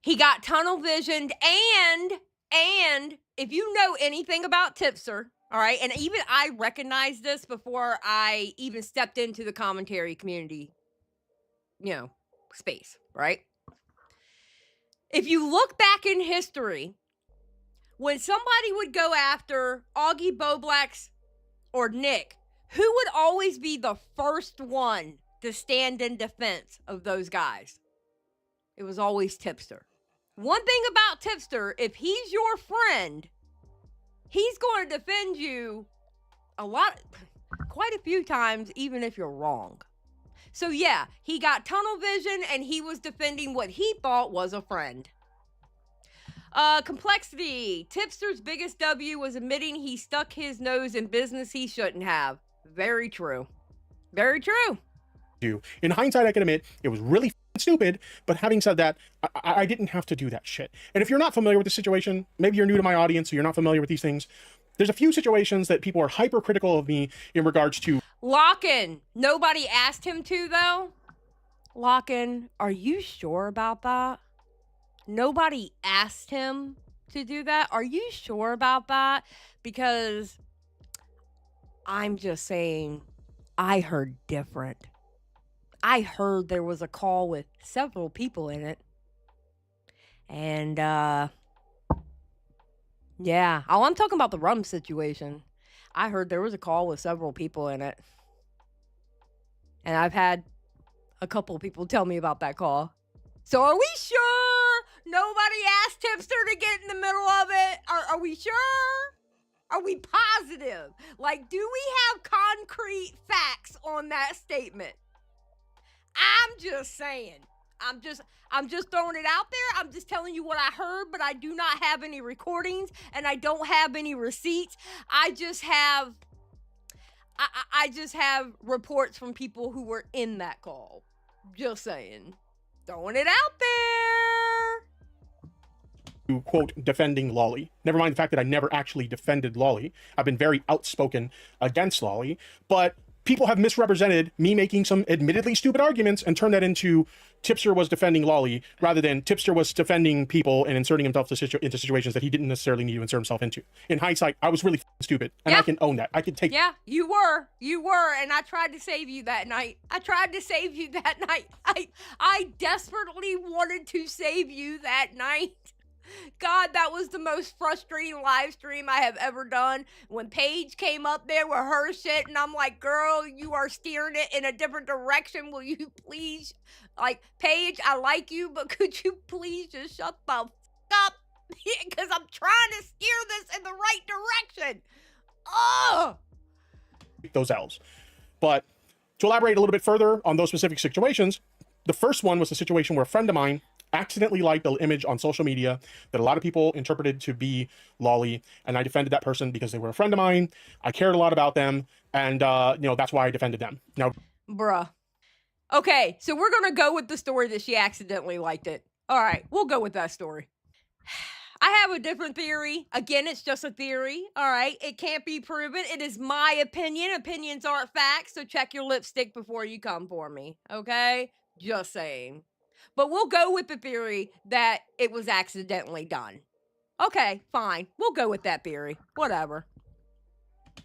He got tunnel visioned, and if you know anything about Tipster, all right, and even I recognized this before I even stepped into the commentary community, space, right? If you look back in history, when somebody would go after Augie, Bowblax, or Nick, who would always be the first one to stand in defense of those guys? It was always Tipster. One thing about Tipster, if he's your friend, he's going to defend you quite a few times, even if you're wrong. So yeah, he got tunnel vision and he was defending what he thought was a friend. Complexity. Tipster's biggest W was admitting he stuck his nose in business he shouldn't have. Very true. Very true. In hindsight, I can admit it was really stupid, but having said that, I didn't have to do that shit. And if you're not familiar with the situation, maybe you're new to my audience, so you're not familiar with these things, there's a few situations that people are hypercritical of me in regards to. Lock-in. Nobody asked him to, though. Lock-in, are you sure about that? Nobody asked him to do that. Are you sure about that? Because I'm just saying, I heard different. I heard there was a call with several people in it. And, yeah. Oh, I'm talking about the rum situation. I heard there was a call with several people in it. And I've had a couple of people tell me about that call. So are we sure nobody asked Tipster to get in the middle of it? Are we sure? Are we positive? Like, do we have concrete facts on that statement? I'm just saying. I'm just throwing it out there. I'm just telling you what I heard, but I do not have any recordings and I don't have any receipts. I just have reports from people who were in that call. Just saying. Throwing it out there. To quote, defending Lolly. Never mind the fact that I never actually defended Lolly. I've been very outspoken against Lolly, but people have misrepresented me making some admittedly stupid arguments and turned that into Tipster was defending Lolly rather than Tipster was defending people and inserting himself into situations that he didn't necessarily need to insert himself into. In hindsight, I was really stupid, and I can own that. I can take. Yeah, you were, and I tried to save you that night. I desperately wanted to save you that night. God, that was the most frustrating live stream I have ever done. When Paige came up there with her shit, and I'm like, girl, you are steering it in a different direction. Will you please? Like, Paige, I like you, but could you please just shut the fuck up? Because I'm trying to steer this in the right direction. Oh! Those L's. But to elaborate a little bit further on those specific situations, the first one was a situation where a friend of mine accidentally liked the image on social media that a lot of people interpreted to be Lolly, and I defended that person because they were a friend of mine. I cared a lot about them, and that's why I defended them. Now, bruh. Okay, so we're gonna go with the story that she accidentally liked it. All right, we'll go with that story. I have a different theory. Again, it's just a theory. All right, it can't be proven. It is my opinion. Opinions aren't facts, so check your lipstick before you come for me. Okay, just saying. But we'll go with the theory that it was accidentally done. Okay, fine. We'll go with that theory. Whatever.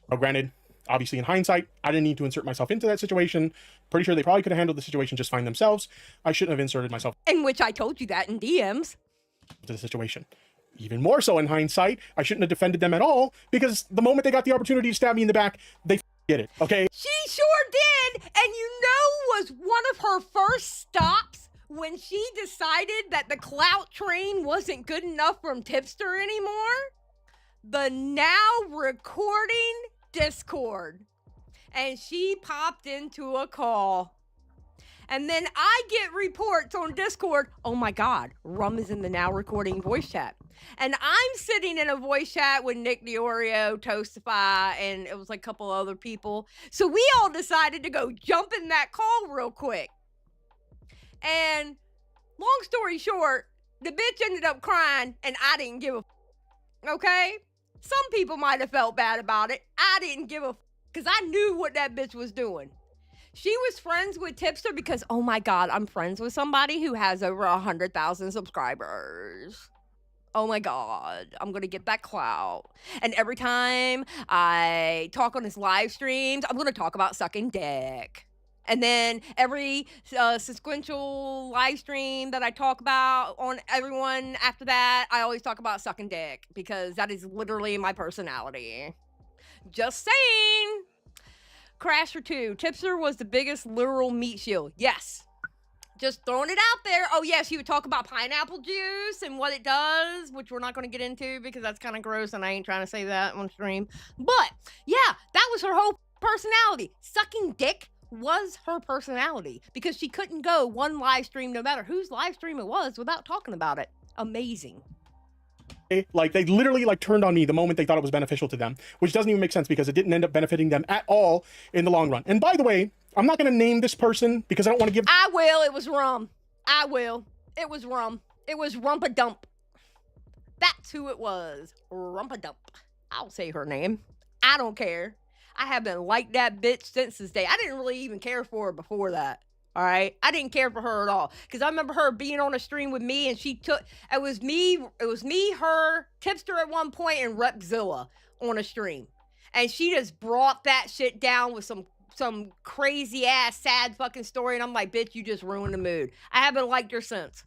Granted, obviously in hindsight, I didn't need to insert myself into that situation. Pretty sure they probably could have handled the situation just fine themselves. I shouldn't have inserted myself. In which I told you that in DMs. To the situation. Even more so in hindsight, I shouldn't have defended them at all because the moment they got the opportunity to stab me in the back, they did it, okay? She sure did! And you know was one of her first stops when she decided that the clout train wasn't good enough from Tipster anymore? The now recording Discord. and she popped into a call. And then I get reports on Discord, oh my God, Rum is in the now recording voice chat. And I'm sitting in a voice chat with Nick Diorio, Toastify, and it was like a couple other people. So we all decided to go jump in that call real quick. And long story short, the bitch ended up crying, and I didn't give a okay? Some people might have felt bad about it. I didn't give a because I knew what that bitch was doing. She was friends with Tipster because, oh my God, I'm friends with somebody who has over 100,000 subscribers. Oh my God, I'm going to get that clout. And every time I talk on his live streams, I'm going to talk about sucking dick. And then every sequential live stream that I talk about on everyone after that, I always talk about sucking dick because that is literally my personality. Just saying. Crasher 2. Tipster was the biggest literal meat shield. Yes. Just throwing it out there. Oh, yes, he would talk about pineapple juice and what it does, which we're not going to get into because that's kind of gross and I ain't trying to say that on stream. But, yeah, that was her whole personality. Sucking dick was her personality because she couldn't go one live stream, no matter whose live stream it was, without talking about it. Amazing. Like, they literally like turned on me the moment they thought it was beneficial to them, which doesn't even make sense because it didn't end up benefiting them at all in the long run. And by the way, I'm not going to name this person because I don't want to give. I will. It was Rum. I will. It was Rum. It was Rumpadump. That's who it was. Rumpadump. I'll say her name. I don't care. I haven't liked that bitch since this day. I didn't really even care for her before that. All right, I didn't care for her at all because I remember her being on a stream with me, and it was me, her, Tipster at one point, and Repzilla on a stream, and she just brought that shit down with some crazy ass sad fucking story, and I'm like, bitch, you just ruined the mood. I haven't liked her since.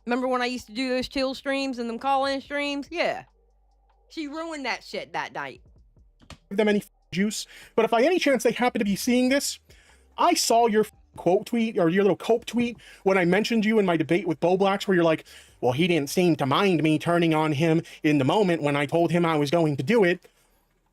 Remember when I used to do those chill streams and them call-in streams? Yeah, she ruined that shit that night. Give them any juice, but if by any chance they happen to be seeing this, I saw your quote tweet or your little cope tweet when I mentioned you in my debate with Bowblax, where you're like, well, he didn't seem to mind me turning on him in the moment when I told him I was going to do it.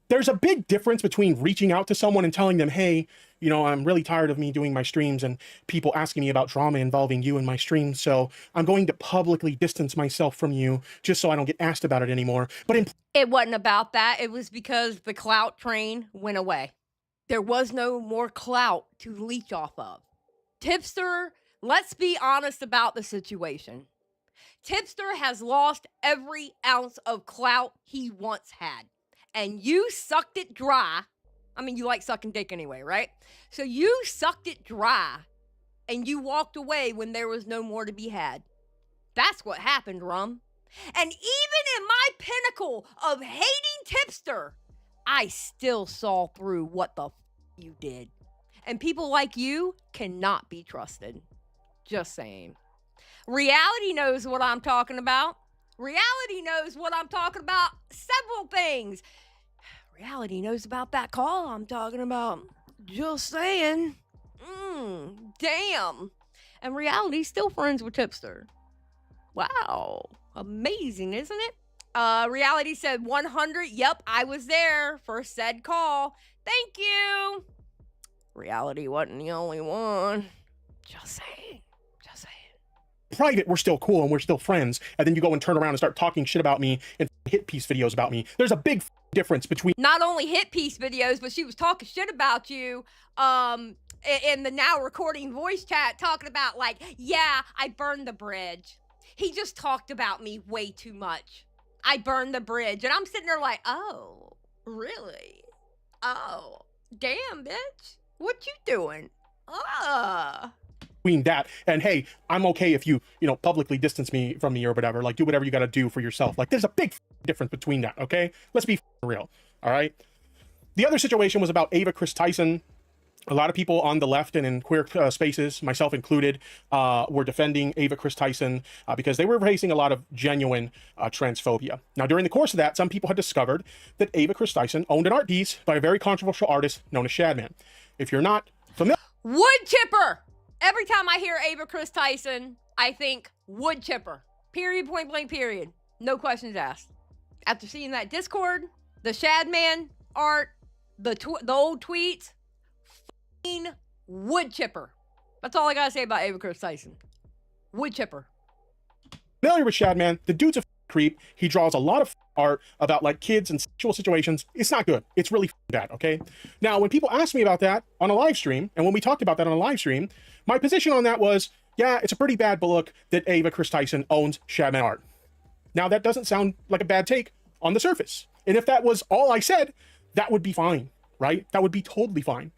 There's a big difference between reaching out to someone and telling them, hey, you know, I'm really tired of me doing my streams and people asking me about drama involving you in my streams, so I'm going to publicly distance myself from you just so I don't get asked about it anymore. But it wasn't about that. It was because the clout train went away. There was no more clout to leech off of. Tipster, let's be honest about the situation. Tipster has lost every ounce of clout he once had. And you sucked it dry. I mean, you like sucking dick anyway, right? So you sucked it dry and you walked away when there was no more to be had. That's what happened, Rum. And even in my pinnacle of hating Tipster, I still saw through what the you did. And people like you cannot be trusted. Just saying. Reality knows what I'm talking about. Reality knows what I'm talking about. Several things. Reality knows about that call I'm talking about. Just saying. Damn. And Reality's still friends with Tipster. Wow. Amazing, isn't it? Reality said 100. Yep, I was there for said call. Thank you. Reality wasn't the only one. Just saying. Just saying. Private, we're still cool and we're still friends. And then you go and turn around and start talking shit about me and hit piece videos about me. There's a big difference between not only hit piece videos, but she was talking shit about you in the now recording voice chat, talking about like, yeah, I burned the bridge. He just talked about me way too much. I burned the bridge. And I'm sitting there like, oh, really? Oh, damn, bitch. What you doing? Between that and, hey, I'm okay if you publicly distance me from me or whatever, like do whatever you got to do for yourself. Like there's a big difference between that. Okay, let's be real. All right. The other situation was about Ava Chris Tyson. A lot of people on the left and in queer spaces, myself included, were defending Ava Chris Tyson because they were facing a lot of genuine transphobia. Now, during the course of that, some people had discovered that Ava Chris Tyson owned an art piece by a very controversial artist known as Shadman. If you're not familiar... Wood chipper! Every time I hear Ava Chris Tyson, I think wood chipper. Period, point blank, period. No questions asked. After seeing that Discord, the Shadman art, the old tweets, wood chipper. That's all I gotta say about Ava Chris Tyson. Wood chipper. Familiar with Shad, man. The dude's a creep. He draws a lot of art about like kids and sexual situations. It's not good. It's really bad, okay? Now, when people ask me about that on a live stream, and when we talked about that on a live stream, my position on that was, yeah, it's a pretty bad look that Ava Chris Tyson owns Shadman art. Now, that doesn't sound like a bad take on the surface. And if that was all I said, that would be fine, right? That would be totally fine.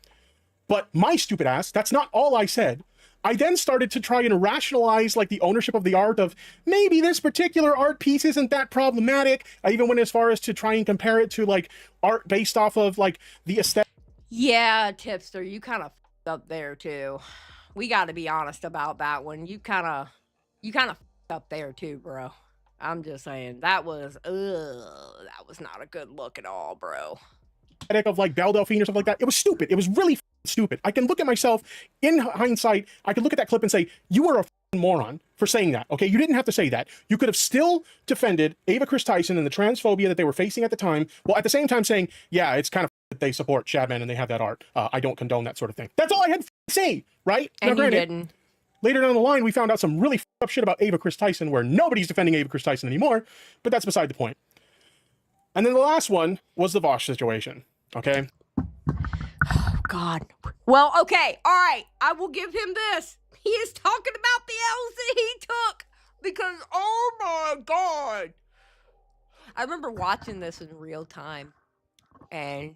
But my stupid ass, that's not all I said. I then started to try and rationalize like the ownership of the art of maybe this particular art piece isn't that problematic. I even went as far as to try and compare it to like art based off of like the aesthetic. Yeah, Tipster, you kind of up there too. We got to be honest about that one. You kind of up there too, bro. I'm just saying that was not a good look at all, bro. Of like Belle Delphine or something like that. It was stupid. It was really stupid. I can look at myself in hindsight. I can look at that clip and say, you were a moron for saying that. Okay, you didn't have to say that. You could have still defended Ava Chris Tyson and the transphobia that they were facing at the time, while at the same time saying, yeah, it's kind of that they support Shadman and they have that art. I don't condone that sort of thing. That's all I had to say, right? And now, you didn't. Later down the line, we found out some really up shit about Ava Chris Tyson where nobody's defending Ava Chris Tyson anymore, but that's beside the point. And then the last one was the Vosh situation, okay? Oh, God. Well, okay, all right, I will give him this. He is talking about the L's that he took because, oh my God. I remember watching this in real time and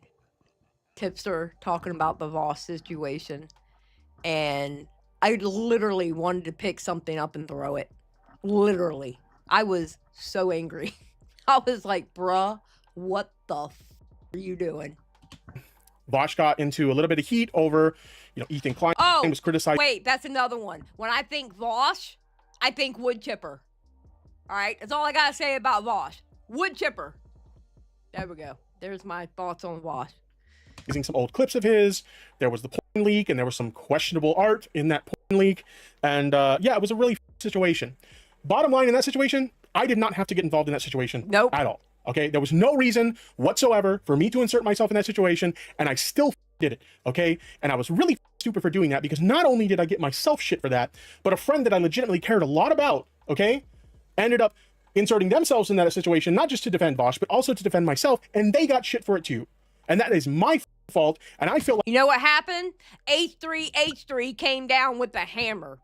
Tipster talking about the Voss situation, and I literally wanted to pick something up and throw it. Literally. I was so angry. I was like, bruh, what the are you doing? Vosh got into a little bit of heat over, Ethan Klein was criticized. Wait, that's another one. When I think Vosh, I think wood chipper. All right, that's all I gotta say about Vosh. Wood chipper. There we go. There's my thoughts on Vosh. Using some old clips of his. There was the porn leak, and there was some questionable art in that porn leak. And yeah, it was a really situation. Bottom line in that situation, I did not have to get involved in that situation at all. Okay, there was no reason whatsoever for me to insert myself in that situation, and I still did it, okay? And I was really stupid for doing that because not only did I get myself shit for that, but a friend that I legitimately cared a lot about, okay, ended up inserting themselves in that situation, not just to defend Vosh, but also to defend myself, and they got shit for it too. And that is my fault, and I feel like... You know what happened? H3 came down with the hammer.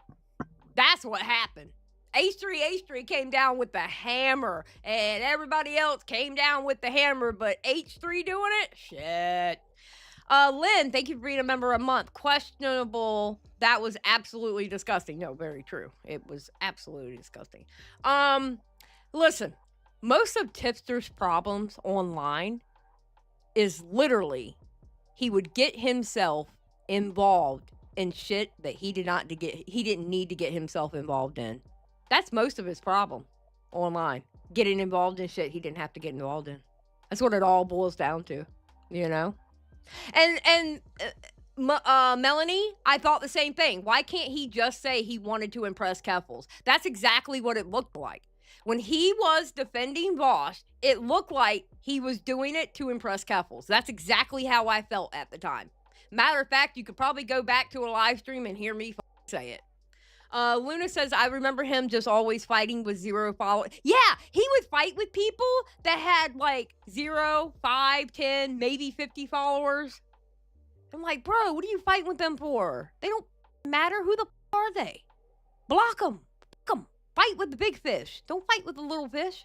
That's what happened. H3 came down with the hammer, and everybody else came down with the hammer, but H3 doing it? Shit. Lynn, thank you for being a member a month. Questionable. That was absolutely disgusting. No, very true. It was absolutely disgusting. Listen, most of Tipster's problems online is literally he would get himself involved in shit that he didn't need to get himself involved in. That's most of his problem online. Getting involved in shit he didn't have to get involved in. That's what it all boils down to, And Melanie, I thought the same thing. Why can't he just say he wanted to impress Keffels? That's exactly what it looked like. When he was defending Vosh, it looked like he was doing it to impress Keffels. That's exactly how I felt at the time. Matter of fact, you could probably go back to a live stream and hear me say it. Luna says, I remember him just always fighting with 0 followers. Yeah, he would fight with people that had like 0, 5, 10, maybe 50 followers. I'm like, bro, what are you fighting with them for? They don't matter. Who the are they? Block them. Fight with the big fish. Don't fight with the little fish.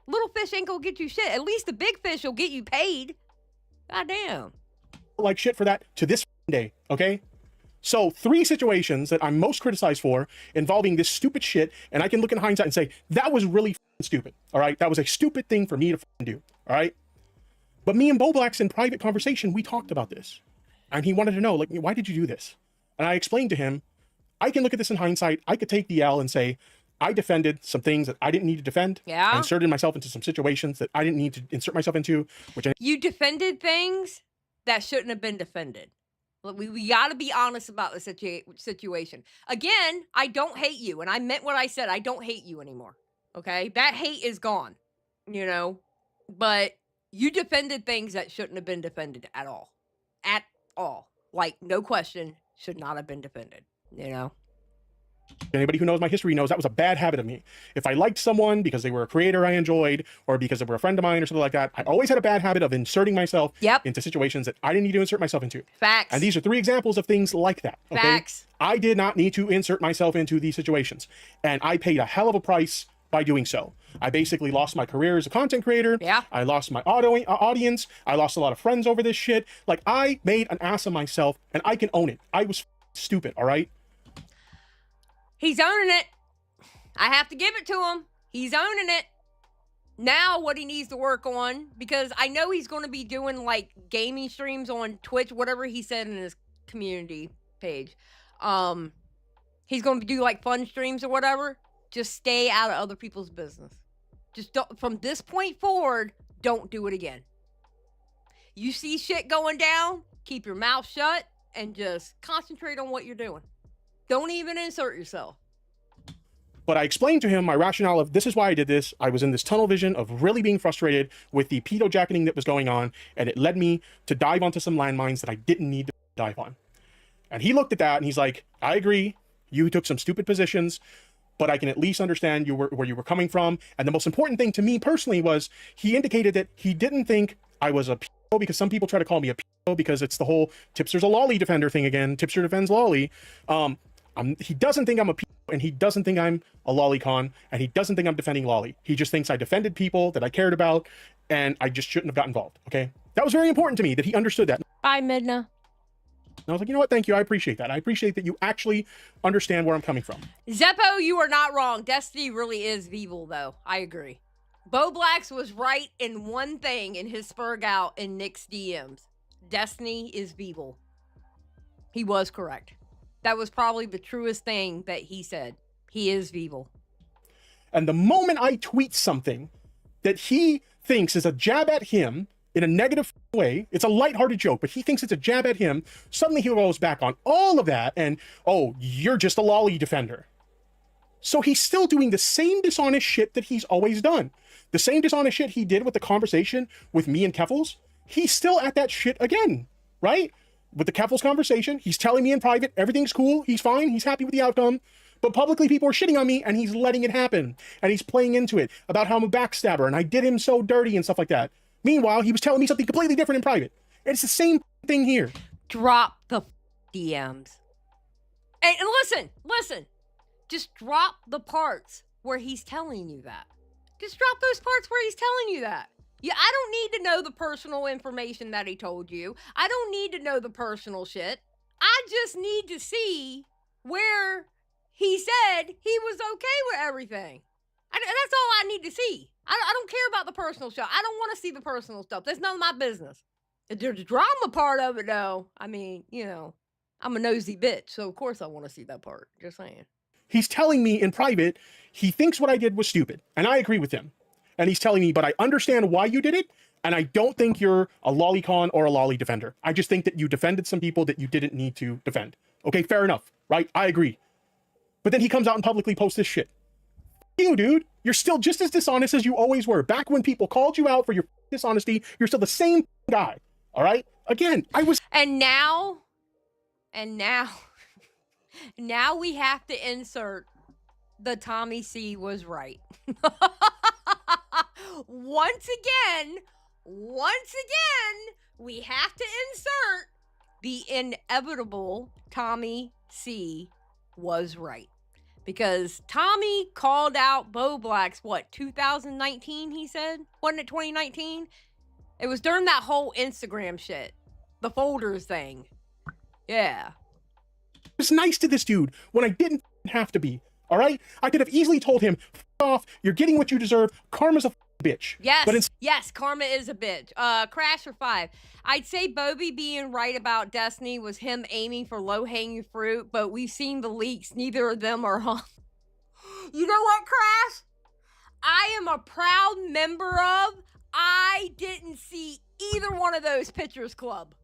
Little fish ain't gonna get you shit. At least the big fish will get you paid. Goddamn. Like shit for that to this day, okay? So 3 situations that I'm most criticized for involving this stupid shit, and I can look in hindsight and say, that was really stupid, all right? That was a stupid thing for me to do, all right? But me and Bowblax in private conversation, we talked about this. And he wanted to know, like, why did you do this? And I explained to him, I can look at this in hindsight. I could take the L and say, I defended some things that I didn't need to defend. Yeah. I inserted myself into some situations that I didn't need to insert myself into. You defended things that shouldn't have been defended. We got to be honest about the situation. Again, I don't hate you. And I meant what I said. I don't hate you anymore. Okay? That hate is gone. But you defended things that shouldn't have been defended at all. At all. like, no question, should not have been defended, you know? Anybody who knows my history knows that was a bad habit of me. If I liked someone because they were a creator I enjoyed, or because they were a friend of mine or something like that, I always had a bad habit of inserting myself into situations that I didn't need to insert myself into. Facts. And these are 3 examples of things like that. Okay? Facts. I did not need to insert myself into these situations. And I paid a hell of a price by doing so. I basically lost my career as a content creator. Yeah. I lost my audience. I lost a lot of friends over this shit. Like, I made an ass of myself, and I can own it. I was stupid, all right? He's owning it. I have to give it to him. He's owning it. Now what he needs to work on, because I know he's going to be doing like gaming streams on Twitch, whatever he said in his community page. He's going to do like fun streams or whatever. Just stay out of other people's business. Just don't, from this point forward, don't do it again. You see shit going down, keep your mouth shut and just concentrate on what you're doing. Don't even insert yourself. But I explained to him my rationale of this is why I did this. I was in this tunnel vision of really being frustrated with the pedo jacketing that was going on, and it led me to dive onto some landmines that I didn't need to dive on. And he looked at that and he's like, I agree. You took some stupid positions, but I can at least understand where you were coming from. And the most important thing to me personally was he indicated that he didn't think I was a pedo, because some people try to call me a pedo because it's the whole Tipster's a lolly defender thing again. Tipster defends lolly. He doesn't think I'm a pedo, and he doesn't think I'm a lolicon, and he doesn't think I'm defending lolly. He just thinks I defended people that I cared about, and I just shouldn't have got involved, okay? That was very important to me, that he understood that. Bye, Midna. And I was like, you know what? Thank you. I appreciate that. I appreciate that you actually understand where I'm coming from. Zeppo, you are not wrong. Destiny really is evil, though. I agree. Bowblax was right in one thing in his spurg out in Nick's DMs. Destiny is evil. He was correct. That was probably the truest thing that he said. He is evil. And the moment I tweet something that he thinks is a jab at him in a negative way, it's a lighthearted joke, but he thinks it's a jab at him, suddenly he goes back on all of that and, oh, you're just a lolly defender. So he's still doing the same dishonest shit that he's always done. The same dishonest shit he did with the conversation with me and Keffels, he's still at that shit again, right? With the Keffels conversation, he's telling me in private, everything's cool, he's fine, he's happy with the outcome, but publicly people are shitting on me and he's letting it happen. And he's playing into it about how I'm a backstabber and I did him so dirty and stuff like that. Meanwhile, he was telling me something completely different in private. And it's the same thing here. Drop the DMs. And listen. Just drop the parts where he's telling you that. Just drop those parts where he's telling you that. Yeah, I don't need to know the personal information that he told you. I don't need to know the personal shit. I just need to see where he said he was okay with everything. That's all I need to see. I don't care about the personal stuff. I don't want to see the personal stuff. That's none of my business. If there's a drama part of it, though, I mean, you know, I'm a nosy bitch, so of course I want to see that part. Just saying. He's telling me in private he thinks what I did was stupid, and I agree with him. And he's telling me, but I understand why you did it, and I don't think you're a lolicon or a lolly defender. I just think that you defended some people that you didn't need to defend. Okay, fair enough, right? I agree. But then he comes out and publicly posts this shit. You, dude, you're still just as dishonest as you always were. Back when people called you out for your dishonesty, you're still the same guy. All right? Again, I was... And now, now we have to insert the Tommy C was right. Once again, we have to insert the inevitable Tommy C was right. Because Tommy called out Bowblax, what, 2019, he said? Wasn't it 2019? It was during that whole Instagram shit. The folders thing. Yeah. I was nice to this dude when I didn't have to be. All right? I could have easily told him, F off, you're getting what you deserve. Karma's a bitch. Yes, but yes, karma is a bitch. Crash for 5. I'd say Bobby being right about Destiny was him aiming for low-hanging fruit, but we've seen the leaks. Neither of them are on. You know what, Crash? I am a proud member of. I didn't see either one of those Pitchers Club.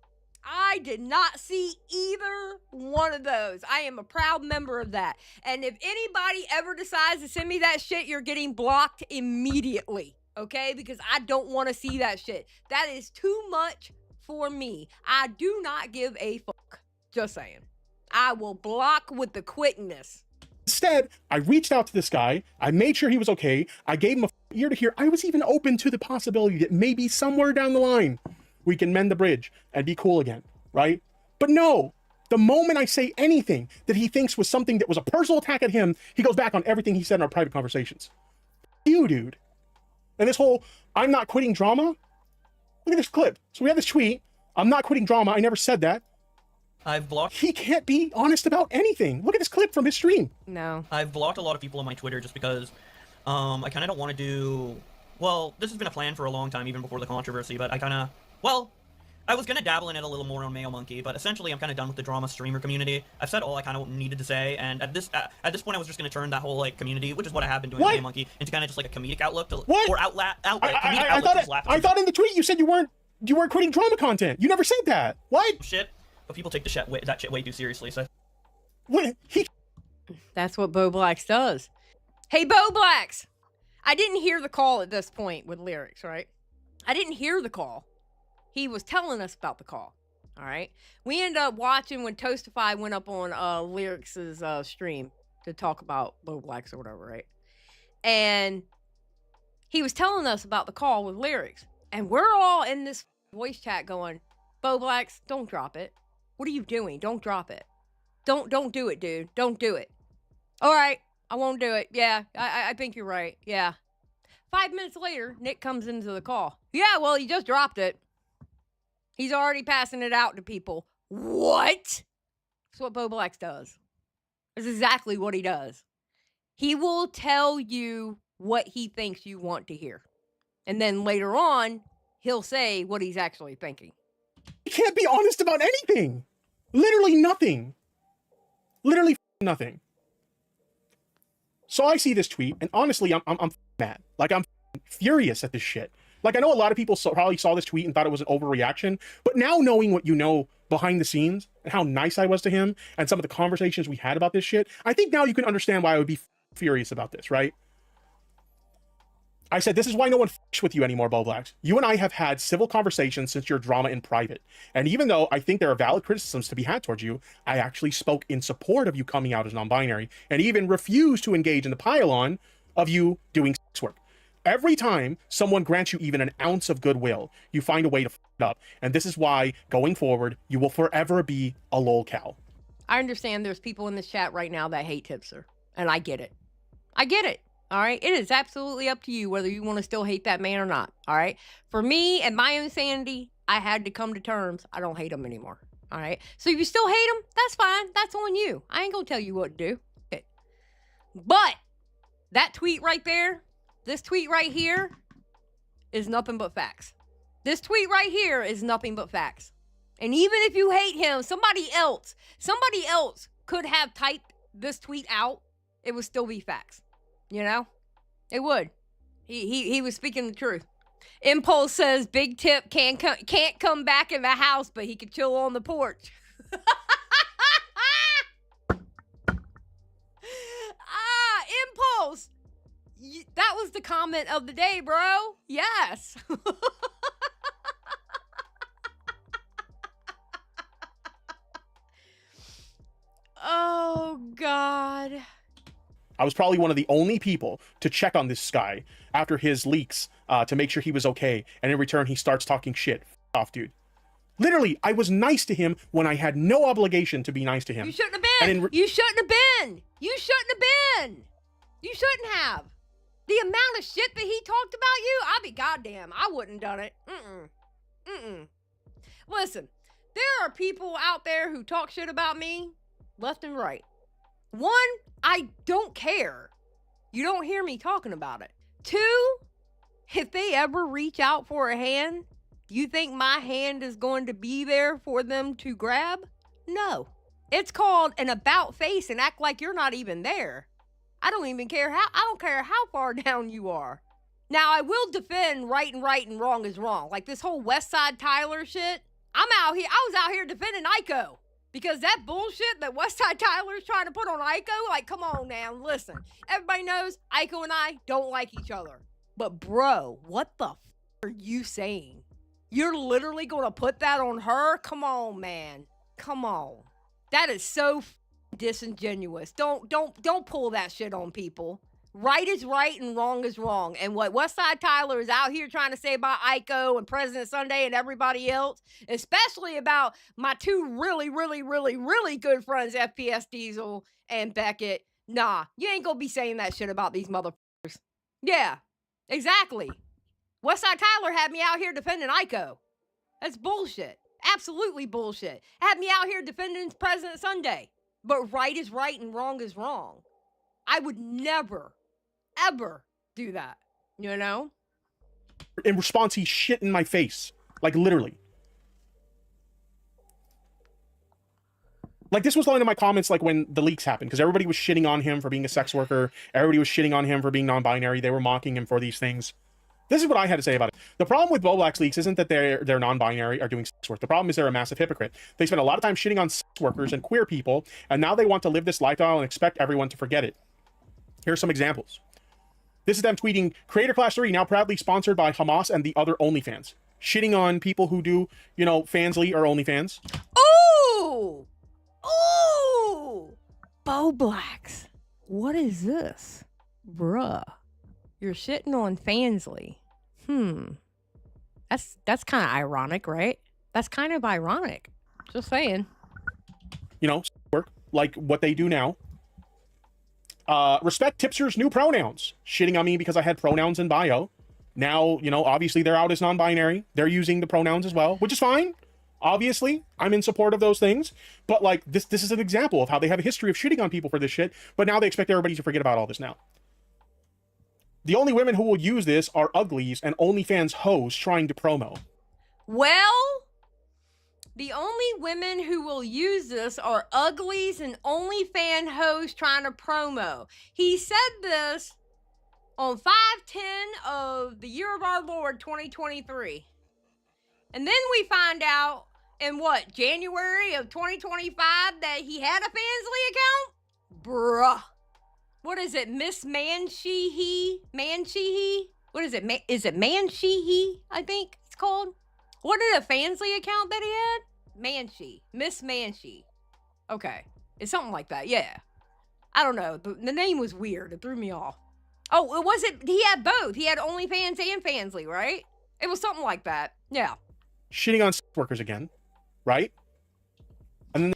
I did not see either one of those. I am a proud member of that. And if anybody ever decides to send me that shit, you're getting blocked immediately. Okay? Because I don't want to see that shit. That is too much for me. I do not give a fuck. Just saying. I will block with the quickness. Instead, I reached out to this guy. I made sure he was okay. I gave him a ear to hear. I was even open to the possibility that maybe somewhere down the line, we can mend the bridge and be cool again, right? But no, the moment I say anything that he thinks was something that was a personal attack at him, he goes back on everything he said in our private conversations. You, dude. And this whole, I'm not quitting drama. Look at this clip. So we have this tweet. I'm not quitting drama. I never said that. I've blocked. He can't be honest about anything. Look at this clip from his stream. No. I've blocked a lot of people on my Twitter just because I kind of don't want to do. Well, this has been a plan for a long time, even before the controversy. But I kind of, well, I was gonna dabble in it a little more on Mayo Monkey, but essentially I'm kind of done with the drama streamer community. I've said all I kind of needed to say, and at this point I was just gonna turn that whole like community, which is what I have been doing with Mayo Monkey, into kind of just like a comedic outlook to, or outlet. I thought in the tweet you said you weren't quitting drama content. You never said that. What? Shit. But people take that shit way too seriously, so... That's what Bowblax does. Hey, Bowblax! I didn't hear the call at this point with Lyrics, right? I didn't hear the call. He was telling us about the call, all right? We ended up watching when Toastify went up on Lyrics' stream to talk about Bowblax or whatever, right? And he was telling us about the call with Lyrics. And we're all in this voice chat going, Bowblax, don't drop it. What are you doing? Don't drop it. Don't do it, dude. Don't do it. All right, I won't do it. Yeah, I think you're right. Yeah. 5 minutes later, Nick comes into the call. Yeah, well, he just dropped it. He's already passing it out to people. What? That's what Bowblax does. That's exactly what he does. He will tell you what he thinks you want to hear. And then later on, he'll say what he's actually thinking. He can't be honest about anything. Literally nothing. Literally nothing. So I see this tweet, and honestly, I'm mad. Like, I'm furious at this shit. Like, I know a lot of people probably saw this tweet and thought it was an overreaction, but now knowing what you know behind the scenes and how nice I was to him and some of the conversations we had about this shit, I think now you can understand why I would be furious about this, right? I said, this is why no one f***s with you anymore, Bowblax. You and I have had civil conversations since your drama in private. And even though I think there are valid criticisms to be had towards you, I actually spoke in support of you coming out as non-binary and even refused to engage in the pile-on of you doing sex work. Every time someone grants you even an ounce of goodwill, you find a way to f*** it up. And this is why, going forward, you will forever be a lolcow. I understand there's people in this chat right now that hate Tipster. And I get it. I get it. All right. It is absolutely up to you whether you want to still hate that man or not. All right. For me and my own sanity, I had to come to terms. I don't hate him anymore. All right. So if you still hate him, that's fine. That's on you. I ain't going to tell you what to do. Okay. But that tweet right there, this tweet right here is nothing but facts. This tweet right here is nothing but facts. And even if you hate him, somebody else could have typed this tweet out. It would still be facts. You know, it would. He was speaking the truth. Impulse says Big Tip can't come back in the house, but he can chill on the porch. Impulse. That was the comment of the day, bro. Yes. Oh, God. I was probably one of the only people to check on this guy after his leaks to make sure he was okay. And in return, he starts talking shit. F off, dude. Literally, I was nice to him when I had no obligation to be nice to him. You shouldn't have been. You shouldn't have been. You shouldn't have been. You shouldn't have. The amount of shit that he talked about you, I'd be goddamn. I wouldn't have done it. Listen, there are people out there who talk shit about me left and right. One, I don't care. You don't hear me talking about it. Two, if they ever reach out for a hand, you think my hand is going to be there for them to grab? No. It's called an about face and act like you're not even there. I don't care how far down you are. Now, I will defend right and wrong is wrong. Like this whole West Side Tyler shit. I was out here defending Iko. Because that bullshit that Westside Tyler's trying to put on Iko, like, come on now, listen. Everybody knows Iko and I don't like each other. But bro, what the f are you saying? You're literally going to put that on her? Come on, man. Come on. That is so disingenuous. Don't pull that shit on people. Right is right and wrong is wrong. And what Westside Tyler is out here trying to say about Iko and President Sunday and everybody else, especially about my two really, really, really, really good friends, FPS Diesel and Beckett. Nah, you ain't gonna be saying that shit about these motherfuckers. Yeah, exactly. Westside Tyler had me out here defending Iko. That's bullshit. Absolutely bullshit. Had me out here defending President Sunday. But right is right and wrong is wrong. I would never, ever do that. You know? In response, he shit in my face. Like, literally. Like, this was one of my comments, like, when the leaks happened, because everybody was shitting on him for being a sex worker. Everybody was shitting on him for being non-binary. They were mocking him for these things. This is what I had to say about it. The problem with Bowblax leaks isn't that they're non-binary or doing sex work. The problem is they're a massive hypocrite. They spend a lot of time shitting on sex workers and queer people, and now they want to live this lifestyle and expect everyone to forget it. Here are some examples. This is them tweeting, Creator Class 3 now proudly sponsored by Hamas and the other OnlyFans. Shitting on people who do, you know, Fansly or OnlyFans. Ooh! Ooh! Bowblax. What is this? Bruh. You're shitting on Fansly. That's kind of ironic, right? That's kind of ironic. Just saying. You know, work like what they do now. Respect Tipster's new pronouns. Shitting on me because I had pronouns in bio. Now, you know, obviously they're out as non-binary. They're using the pronouns as well, which is fine. Obviously, I'm in support of those things. But like this is an example of how they have a history of shitting on people for this shit. But now they expect everybody to forget about all this now. The only women who will use this are uglies and OnlyFans hoes trying to promo. Well, the only women who will use this are uglies and OnlyFans hoes trying to promo. He said this on 5/10 of the year of our Lord 2023. And then we find out in what, January of 2025 that he had a Fansly account? Bruh. What is it? Miss Mansheehy? Mansheehy? What is it? Is it Mansheehy? I think it's called. What is a Fansly account that he had? Manshee. Miss Manshee. Okay. It's something like that. Yeah. I don't know. The name was weird. It threw me off. Oh, he had both. He had OnlyFans and Fansly, right? It was something like that. Yeah. Shitting on sex workers again, right? And then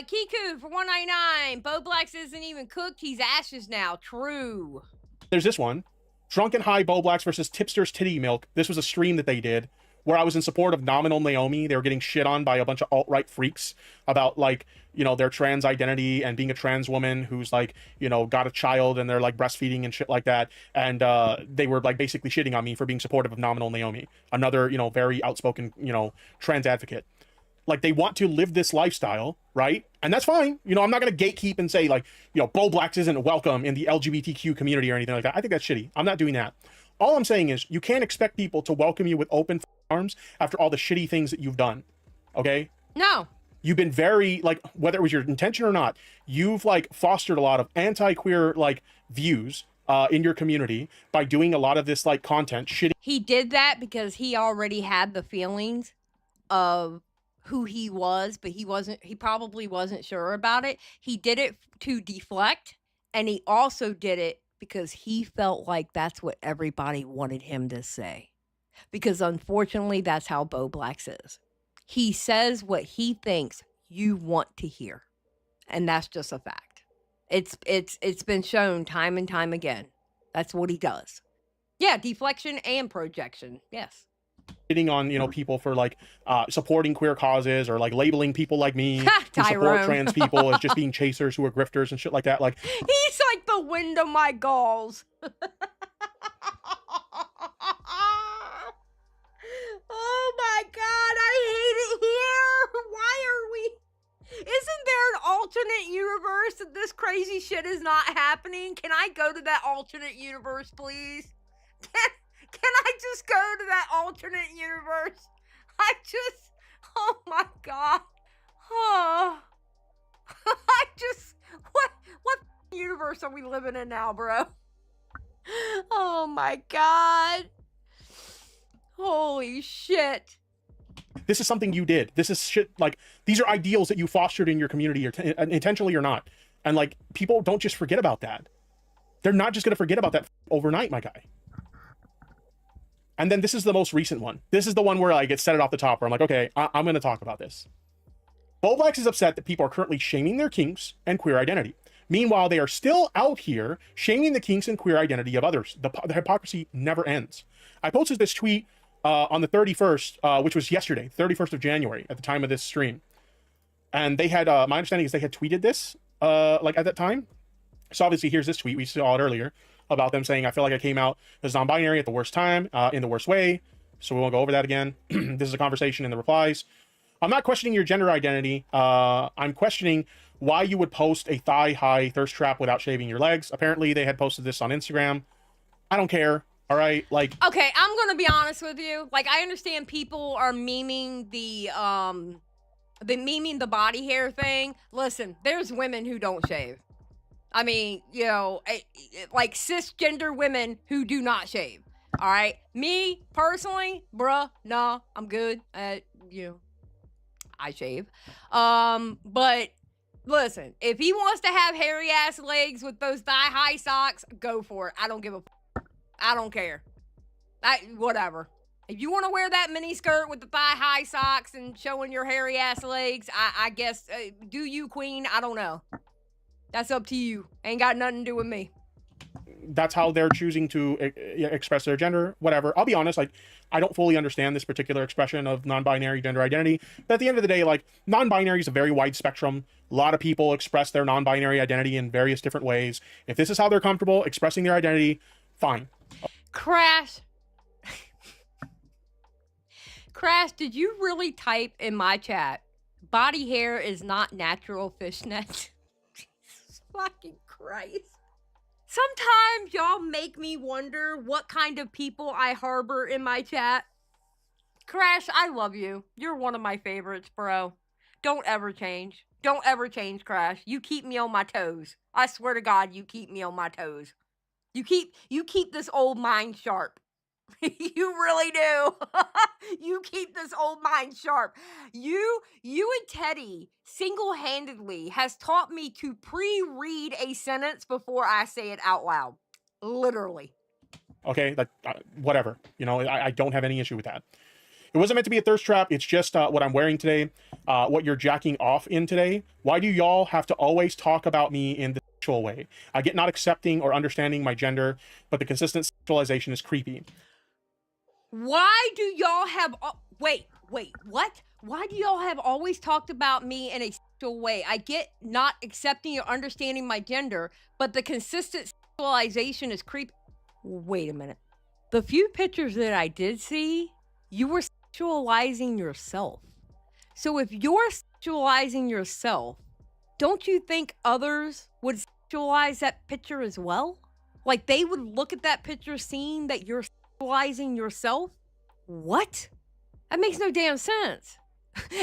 Kiku for $1.99. Bowblax isn't even cooked. He's ashes now. True. there's this one. Drunken High Bowblax versus Tipster's Titty Milk. This was a stream that they did where I was in support of Nominal Naomi. They were getting shit on by a bunch of alt-right freaks about, like, you know, their trans identity and being a trans woman who's, like, you know, got a child and they're, like, breastfeeding and shit like that. And they were, like, basically shitting on me for being supportive of Nominal Naomi, another, you know, very outspoken, you know, trans advocate. Like, they want to live this lifestyle, right? And that's fine. You know, I'm not going to gatekeep and say, like, you know, Bowblax isn't welcome in the LGBTQ community or anything like that. I think that's shitty. I'm not doing that. All I'm saying is you can't expect people to welcome you with open arms after all the shitty things that you've done. Okay? No. You've been very, like, whether it was your intention or not, you've, like, fostered a lot of anti-queer, like, views in your community by doing a lot of this, like, content. Shitty. He did that because he already had the feelings of who he was, but he probably wasn't sure about it. He did it to deflect, and he also did it because he felt like that's what everybody wanted him to say. Because unfortunately, that's how Bowblax is. He says what he thinks you want to hear. And that's just a fact. It's been shown time and time again. That's what he does. Yeah, deflection and projection. Yes. Hitting on, you know, people for, like, supporting queer causes or, like, labeling people like me who support trans people as just being chasers who are grifters and shit like that. Like, he's like the wind of my galls. Oh my God, I hate it here. Why are we? Isn't there an alternate universe that this crazy shit is not happening? Can I go to that alternate universe, please? Can I just go to that alternate universe? Oh my God. Oh. What universe are we living in now, bro? Oh my God. Holy shit. This is something you did. This is shit. Like, these are ideals that you fostered in your community, or intentionally or not. And like, people don't just forget about that. They're not just going to forget about that overnight, my guy. And then this is the most recent one. This is the one where I get set it off the top, where I'm like, okay, I'm going to talk about this. Bowblax is upset that people are currently shaming their kinks and queer identity. Meanwhile, they are still out here shaming the kinks and queer identity of others. The hypocrisy never ends. I posted this tweet on the 31st, which was yesterday, 31st of January, at the time of this stream. And they had, my understanding is they had tweeted this, like at that time. So obviously here's this tweet, we saw it earlier, about them saying, I feel like I came out as non-binary at the worst time, in the worst way. So we won't go over that again. This is a conversation in the replies. I'm not questioning your gender identity. I'm questioning why you would post a thigh-high thirst trap without shaving your legs. Apparently they had posted this on Instagram. I don't care. All right, like, okay, I'm gonna be honest with you. Like, I understand people are memeing the body hair thing. Listen, there's women who don't shave. I mean, you know, like cisgender women who do not shave. All right, me personally, bruh, nah, I'm good. You know, I shave. But listen, if he wants to have hairy ass legs with those thigh high socks, go for it. I don't give a. I don't care. Whatever. If you want to wear that mini skirt with the thigh high socks and showing your hairy ass legs, I guess, do you, queen? I don't know. That's up to you. Ain't got nothing to do with me. That's how they're choosing to express their gender, whatever. I'll be honest, like, I don't fully understand this particular expression of non-binary gender identity. But at the end of the day, like, non-binary is a very wide spectrum. A lot of people express their non-binary identity in various different ways. If this is how they're comfortable expressing their identity, fine. Crash. Crash, did you really type in my chat, body hair is not natural fishnets? Jesus fucking Christ. Sometimes y'all make me wonder what kind of people I harbor in my chat. Crash, I love you. You're one of my favorites, bro. Don't ever change. Don't ever change, Crash. You keep me on my toes. I swear to God, you keep me on my toes. You keep this old mind sharp. You really do. You keep this old mind sharp. You and Teddy single-handedly has taught me to pre-read a sentence before I say it out loud. Literally. Okay, that whatever. You know, I don't have any issue with that. It wasn't meant to be a thirst trap. It's just what I'm wearing today, what you're jacking off in today. Why do y'all have to always talk about me in the sexual way? I get not accepting or understanding my gender, but the consistent sexualization is creepy. Why do y'all have... Wait, what? Why do y'all have always talked about me in a sexual way? I get not accepting or understanding my gender, but the consistent sexualization is creepy. Wait a minute. The few pictures that I did see, you were sexualizing yourself. So if you're sexualizing yourself, don't you think others would sexualize that picture as well? Like, they would look at that picture seeing that you're sexualizing yourself? What? That makes no damn sense.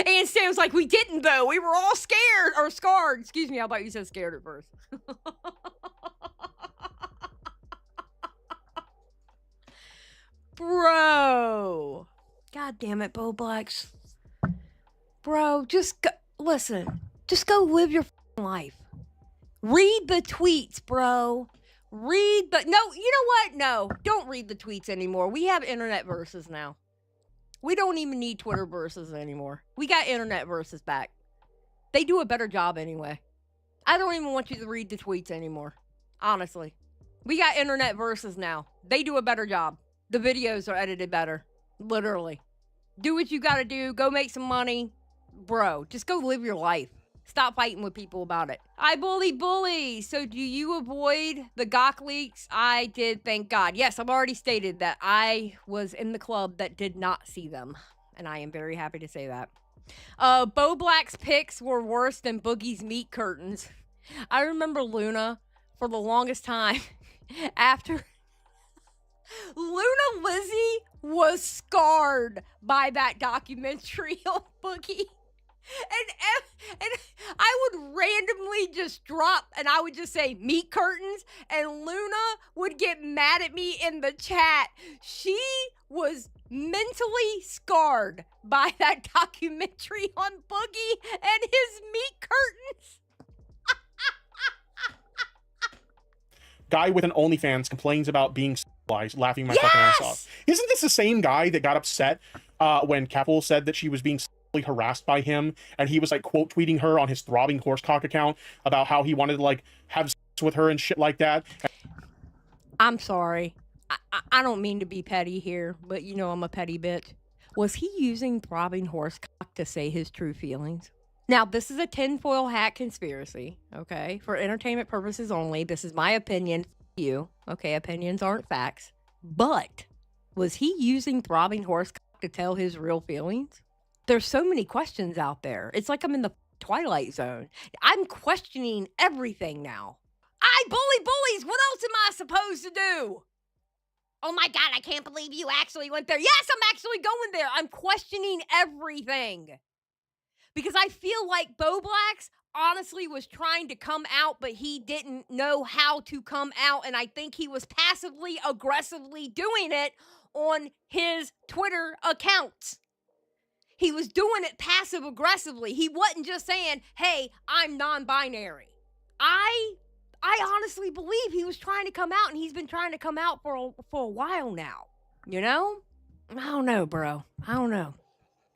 And Sam's like, we didn't though. We were all scared or scarred. Excuse me, I thought you said scared at first. Bro. God damn it, Bowblax. Bro, just go, listen. Just go live your life. Read the tweets, bro. No, you know what? No, don't read the tweets anymore. We have internet verses now. We don't even need Twitter verses anymore. We got internet verses back. They do a better job anyway. I don't even want you to read the tweets anymore. Honestly. We got internet verses now. They do a better job. The videos are edited better. Literally. Do what you gotta do. Go make some money. Bro, just go live your life. Stop fighting with people about it. I bully. So do you avoid the Gawk leaks? I did, thank God. Yes, I've already stated that I was in the club that did not see them. And I am very happy to say that. Bowblax pics were worse than Boogie's meat curtains. I remember Luna for the longest time after... Luna Lizzie was scarred by that documentary on Boogie. And I would randomly just drop and I would just say meat curtains, and Luna would get mad at me in the chat. She was mentally scarred by that documentary on Boogie and his meat curtains. Guy with an OnlyFans complains about being sexualized, laughing my fucking ass off. Isn't this the same guy that got upset when Keppel said that she was being sexually harassed by him, and he was like quote tweeting her on his throbbing horsecock account about how he wanted to like have sex with her and shit like that? I'm sorry. I don't mean to be petty here, but you know I'm a petty bitch. Was he using throbbing horsecock to say his true feelings? Now, this is a tinfoil hat conspiracy, okay? For entertainment purposes only. This is my opinion. You, okay? Opinions aren't facts. But was he using throbbing horsecock to tell his real feelings? There's so many questions out there. It's like I'm in the Twilight Zone. I'm questioning everything now. I bully bullies. What else am I supposed to do? Oh my God, I can't believe you actually went there. Yes, I'm actually going there. I'm questioning everything. Because I feel like Bowblax honestly was trying to come out, but he didn't know how to come out. And I think he was passively aggressively doing it on his Twitter accounts. He was doing it passive aggressively. He wasn't just saying, hey, I'm non-binary. I honestly believe he was trying to come out, and he's been trying to come out for a while now. You know? I don't know, bro. I don't know.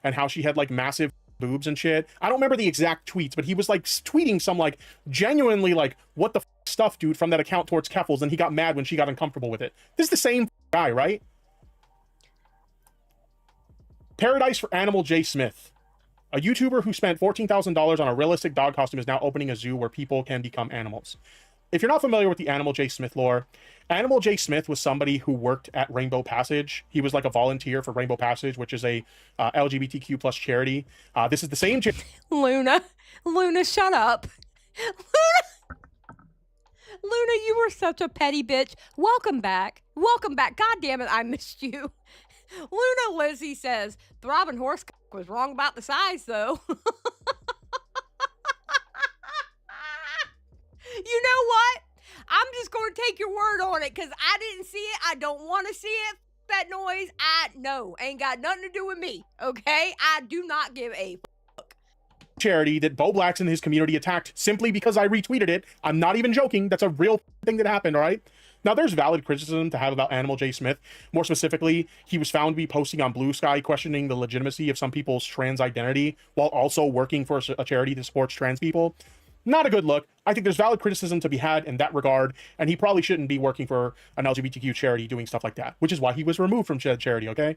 And how she had like massive boobs and shit. I don't remember the exact tweets, but he was like tweeting some like genuinely like what the stuff, dude, from that account towards Keffels, and he got mad when she got uncomfortable with it. This is the same guy, right? Paradise for Animal J. Smith. A YouTuber who spent $14,000 on a realistic dog costume is now opening a zoo where people can become animals. If you're not familiar with the Animal J. Smith lore, Animal J. Smith was somebody who worked at Rainbow Passage. He was like a volunteer for Rainbow Passage, which is a LGBTQ plus charity. This is the same... Luna, shut up. Luna, you were such a petty bitch. Welcome back. God damn it, I missed you. Luna Lizzie says, throbbing horsecock was wrong about the size, though. You know what? I'm just going to take your word on it because I didn't see it. I don't want to see it. That noise, no, ain't got nothing to do with me, okay? I do not give a fuck. Charity that Bowblax and his community attacked simply because I retweeted it. I'm not even joking. That's a real thing that happened, all right? Now, there's valid criticism to have about Animal J. Smith. More specifically, he was found to be posting on Blue Sky questioning the legitimacy of some people's trans identity while also working for a charity that supports trans people. Not a good look. I think there's valid criticism to be had in that regard, and he probably shouldn't be working for an LGBTQ charity doing stuff like that, which is why he was removed from charity, okay?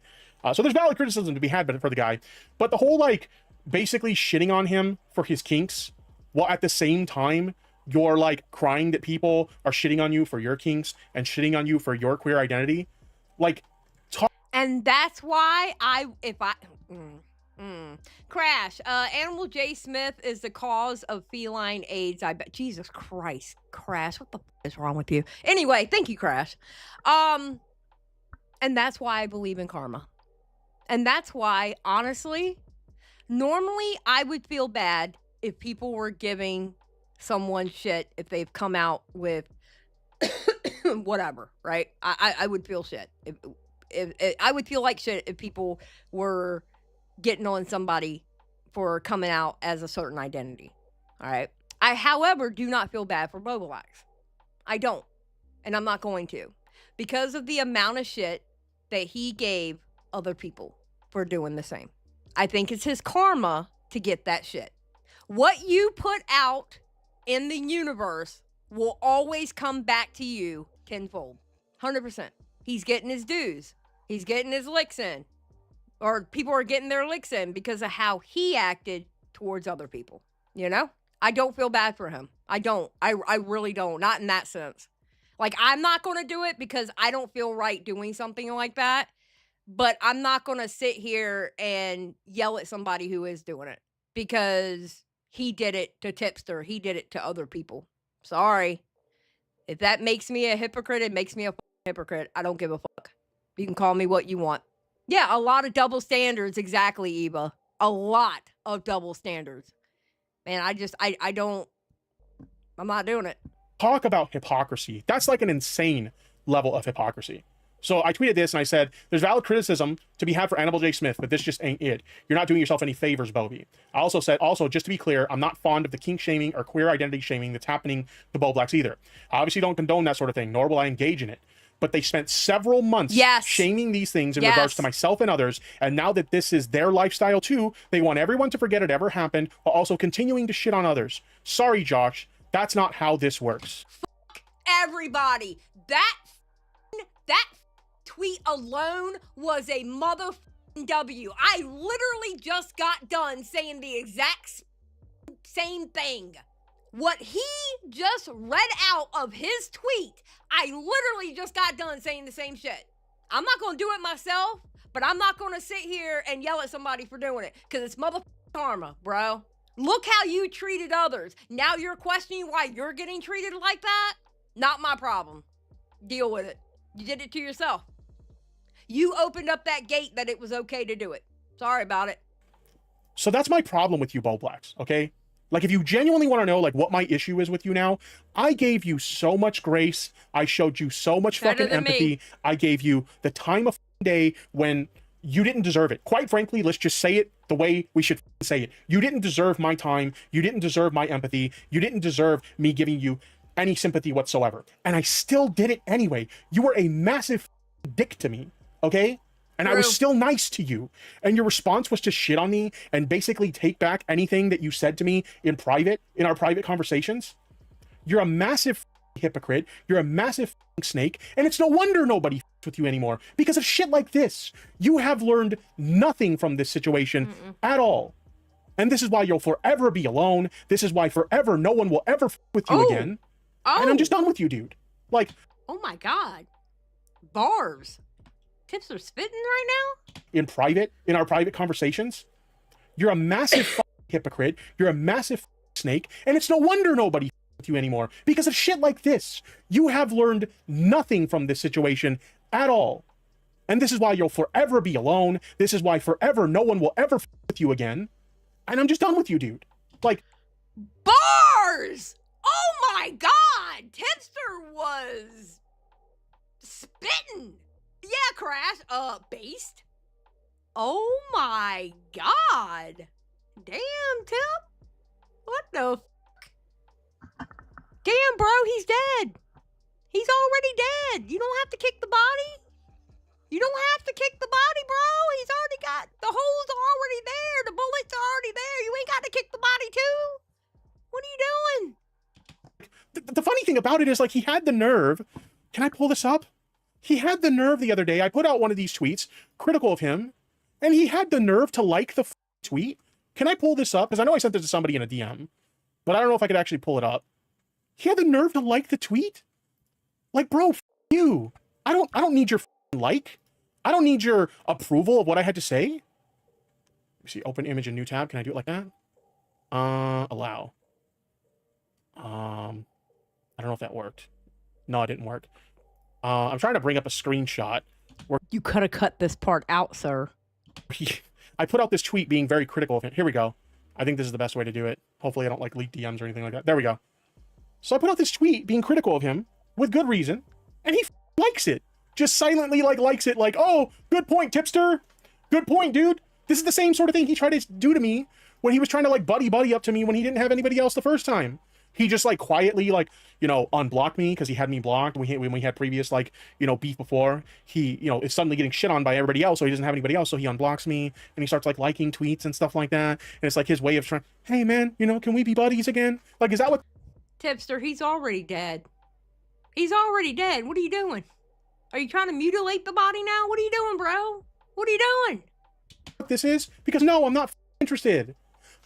So there's valid criticism to be had for the guy. But the whole, like, basically shitting on him for his kinks, while at the same time, you're, like, crying that people are shitting on you for your kinks and shitting on you for your queer identity, like... And that's why Crash, Animal J. Smith is the cause of feline AIDS. I bet. Jesus Christ, Crash, what the is wrong with you? Anyway, thank you, Crash. And that's why I believe in karma. And that's why, honestly, normally I would feel bad if people were giving someone shit if they've come out with whatever, right? I would feel shit. If I would feel like shit if people were getting on somebody for coming out as a certain identity. All right. I, however, do not feel bad for Bowblax. I don't. And I'm not going to. Because of the amount of shit that he gave other people for doing the same. I think it's his karma to get that shit. What you put out in the universe will always come back to you tenfold. 100%. He's getting his dues. He's getting his licks in. Or people are getting their licks in because of how he acted towards other people. You know? I don't feel bad for him. I don't. I really don't. Not in that sense. Like, I'm not going to do it because I don't feel right doing something like that. But I'm not going to sit here and yell at somebody who is doing it. Because he did it to Tipster. He did it to other people. Sorry. If that makes me a hypocrite, it makes me a hypocrite. I don't give a fuck. You can call me what you want. Yeah, a lot of double standards. Exactly, Eva. a lot of double standards. Man, I'm not doing it. Talk about hypocrisy. That's like an insane level of hypocrisy. So I tweeted this and I said, there's valid criticism to be had for Annabelle J. Smith, but this just ain't it. You're not doing yourself any favors, Bobby. I also said, just to be clear, I'm not fond of the kink shaming or queer identity shaming that's happening to Bowblax either. I obviously don't condone that sort of thing, nor will I engage in it. But they spent several months shaming these things in regards to myself and others. And now that this is their lifestyle too, they want everyone to forget it ever happened while also continuing to shit on others. Sorry, Josh. That's not how this works. Fuck everybody. That tweet alone was a motherfucking W. I literally just got done saying the exact same thing. What he just read out of his tweet, I literally just got done saying the same shit. I'm not going to do it myself, but I'm not going to sit here and yell at somebody for doing it, because it's motherfucking karma, bro. Look how you treated others. Now you're questioning why you're getting treated like that? Not my problem. Deal with it. You did it to yourself. You opened up that gate that it was okay to do it. Sorry about it. So that's my problem with you, Bowblax, okay? Like, if you genuinely want to know, like, what my issue is with you now, I gave you so much grace. I showed you so much fucking empathy. Me. I gave you the time of day when you didn't deserve it. Quite frankly, let's just say it the way we should say it. You didn't deserve my time. You didn't deserve my empathy. You didn't deserve me giving you any sympathy whatsoever. And I still did it anyway. You were a massive dick to me, okay? And I was still nice to you. And your response was to shit on me and basically take back anything that you said to me in private, in our private conversations. You're a massive hypocrite. You're a massive snake. And it's no wonder nobody with you anymore because of shit like this. You have learned nothing from this situation at all. And this is why you'll forever be alone. This is why forever no one will ever with you again. And I'm just done with you, dude. Like, oh my God. Bars. Tipster spitting right now? In private, in our private conversations, you're a massive hypocrite. You're a massive snake. And it's no wonder nobody with you anymore because of shit like this. You have learned nothing from this situation at all. And this is why you'll forever be alone. This is why forever no one will ever with you again. And I'm just done with you, dude. Like, bars! Oh my God! Tipster was spitting. Yeah, Crash. Based. Oh my God. Damn, Tip. What the f***? Damn, bro, he's dead. He's already dead. You don't have to kick the body. You don't have to kick the body, bro. He's already got, the holes are already there. The bullets are already there. You ain't got to kick the body too. What are you doing? The funny thing about it is, like, he had the nerve. Can I pull this up? He had the nerve the other day. I put out one of these tweets critical of him, and he had the nerve to like the tweet. Can I pull this up? Because I know I sent this to somebody in a DM, but I don't know if I could actually pull it up. He had the nerve to like the tweet. Like, bro, you. I don't need your like. I don't need your approval of what I had to say. Let me see. Open image in new tab. Can I do it like that? Allow. I don't know if that worked. No, it didn't work. I'm trying to bring up a screenshot. Where you could have cut this part out, sir. I put out this tweet being very critical of him. Here we go. I think this is the best way to do it. Hopefully I don't like leak DMs or anything like that. There we go. So I put out this tweet being critical of him with good reason, and he likes it. Just silently likes it, like, oh, good point, Tipster. Good point, dude. This is the same sort of thing he tried to do to me when he was trying to like buddy up to me when he didn't have anybody else the first time. He just like quietly like, you know, unblocked me because he had me blocked when we had previous like, you know, beef before. He, you know, is suddenly getting shit on by everybody else, so he doesn't have anybody else, so he unblocks me and he starts like liking tweets and stuff like that. And it's like his way of trying, hey man, you know, can we be buddies again? Like, is that what? Tipster, he's already dead. He's already dead. What are you doing? Are you trying to mutilate the body now? What are you doing, bro? What are you doing? This is because no, I'm not interested.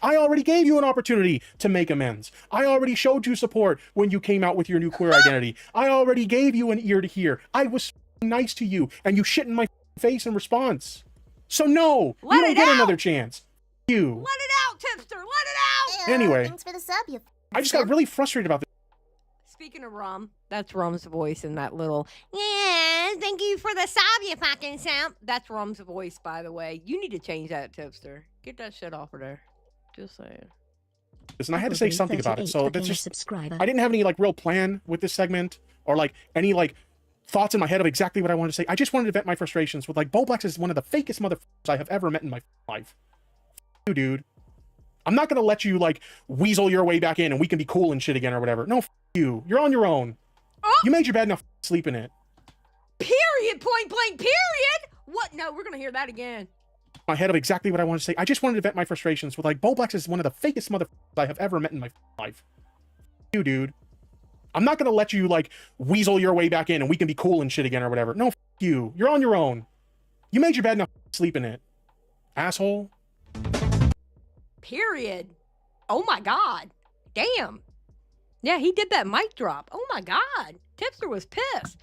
I already gave you an opportunity to make amends. I already showed you support when you came out with your new queer identity. I already gave you an ear to hear. I was nice to you, and you shit in my face in response. So no, you don't get another chance. You. Let it out, Tipster. Let it out. Anyway, thanks for the sub, you I just got really frustrated about this. Speaking of Rum, that's Rum's voice in that little, yes, thank you for the sub, you fucking simp. That's Rum's voice, by the way. You need to change that, Tipster. Get that shit off of there. Just saying. And I had to say something about it. So that's just, I didn't have any like real plan with this segment or like any like thoughts in my head of exactly what I wanted to say. I just wanted to vent my frustrations with like Bowblax is one of the fakest motherfuckers I have ever met in my life. You, dude. I'm not gonna let you like weasel your way back in and we can be cool and shit again or whatever. No, you. You're on your own. Oh. You made your bed, now sleep in it. Period. Point blank. Period. What? No, we're gonna hear that again. My head of exactly what I wanted to say. I just wanted to vent my frustrations with like Bowblax is one of the fakest motherfuckers I have ever met in my life. You, dude. I'm not gonna let you like weasel your way back in and we can be cool and shit again or whatever. No, you. You're on your own. You made your bed, now sleep in it. Asshole. Period. Oh my God. Damn. Yeah, he did that mic drop. Oh my God. Tipster was pissed.